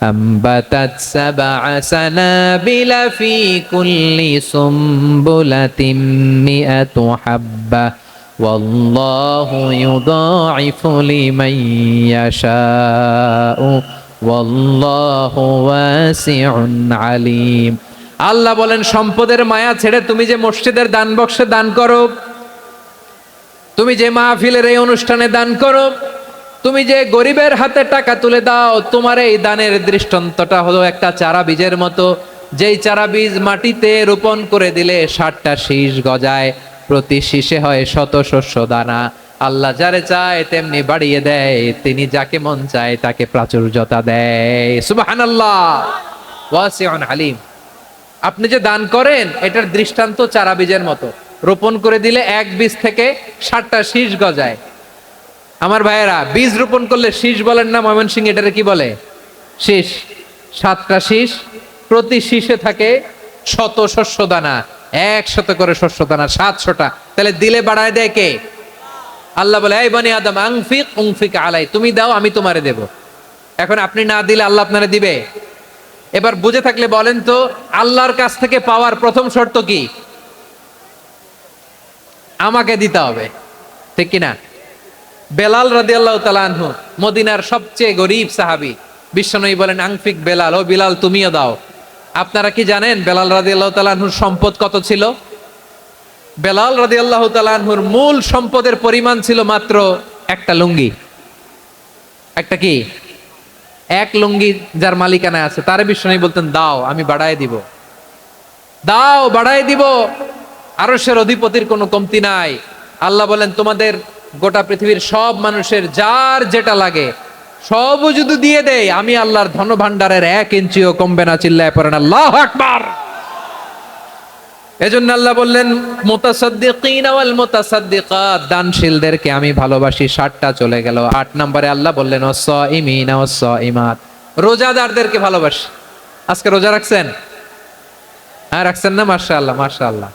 আম্বাতাত সাবআ সানাবিলা ফি কুল্লি সুমবুলাতিন মিআতু হাব্বা ওয়াল্লাহু ইউদাঈফু লিমান ইয়াশাউ ওয়াল্লাহু ওয়াসিউন আলিম। আল্লাহ বলেন সম্পদের মায়া ছেড়ে তুমি যে মসজিদের দান বক্সে দান করো, তুমি যে মাহফিলের এই অনুষ্ঠানে দান করো, তুমি যে গরিবের হাতে টাকা তুলে দাও, তোমার এই দানের দৃষ্টান্তটা হলো একটা চারা বীজের মতো। যেই চারা বীজ মাটিতে রোপণ করে দিলে 60টা শীষ গজায়, প্রতি শীষে হয় শত শস্য দানা। আল্লাহ যারে চায় তেমনি বাড়িয়ে দেয়, তিনি যাকে মন চায় তাকে প্রাচুর্যতা দেয়। সুবহানাল্লাহ, ওয়াসিউন আলিম। আপনি যে দান করেন এটার দৃষ্টান্ত চারা বীজের মতো, রোপণ করে দিলে এক বীজ থেকে 60টা শীষ গজায়। আমার ভাইয়েরা, বীজ রোপণ করলে শীষ বলেন না ময়মনসিংহ, এটারে কি বলে? শীষ। 7টা শীষ, প্রতি শীষে থাকে শত শস্য দানা, 100 করে শস্য দানা, 700টা। তাহলে দিলে বাড়ায় দেয় কে? আল্লাহ বলে এই বনি আদম আনফিক উনফিক আলাই, তুমি দাও আমি তোমারে দেব। এখন আপনি না দিলে আল্লাহ আপনারে দিবে? এবার বুঝে থাকলে বলেন তো, আল্লাহর কাছ থেকে পাওয়ার প্রথম শর্ত কি? আমাকে দিতে হবে। ঠিক কিনা? বেলাল রাদিয়াল্লাহু তাআলা আনহু, মদিনার সবচেয়ে গরীব সাহাবী, বিশ্বনবী বলেন আনফিক বেলাল, ও বিলাল তুমিও দাও। আপনারা কি জানেন বেলাল রাদিয়াল্লাহু তাআলা আনহুর সম্পদ কত ছিল? বেলাল রাদিয়াল্লাহু তাআলা আনহুর মূল সম্পদের পরিমাণ ছিল মাত্র একটা লুঙ্গি। একটা কি? এক লুঙ্গি যার মালিকানায় আছে তারে বিশ্বনবী বলতেন দাও আমি বাড়ায় দিব, দাও বাড়ায় দিব। আরশের অধিপতির কোনো কমতি নাই। আল্লাহ বলেন তোমাদের গোটা পৃথিবীর সব মানুষের যার যেটা লাগে সবও যদি দিয়ে দেয়, আমি আল্লাহর ধন ভাণ্ডারের 1 ইঞ্চিও কমবে না। চিল্লায় পড়েন আল্লাহু আকবার। এজন্য আল্লাহ বললেন মুতাসাদ্দিকিন ওয়াল মুতাসাদ্দিকাত, দানশীলদেরকে আমি ভালোবাসি। 60টা চলে গেল। 8 নম্বরে আল্লাহ বললেন ওয়াস-সাইমিন ওয়াস-সাইমাত, রোজাদারদেরকে ভালোবাসি। আজকে রোজা রাখছেন? হ্যাঁ রাখছেন না? মাশাআল্লাহ মাশাআল্লাহ।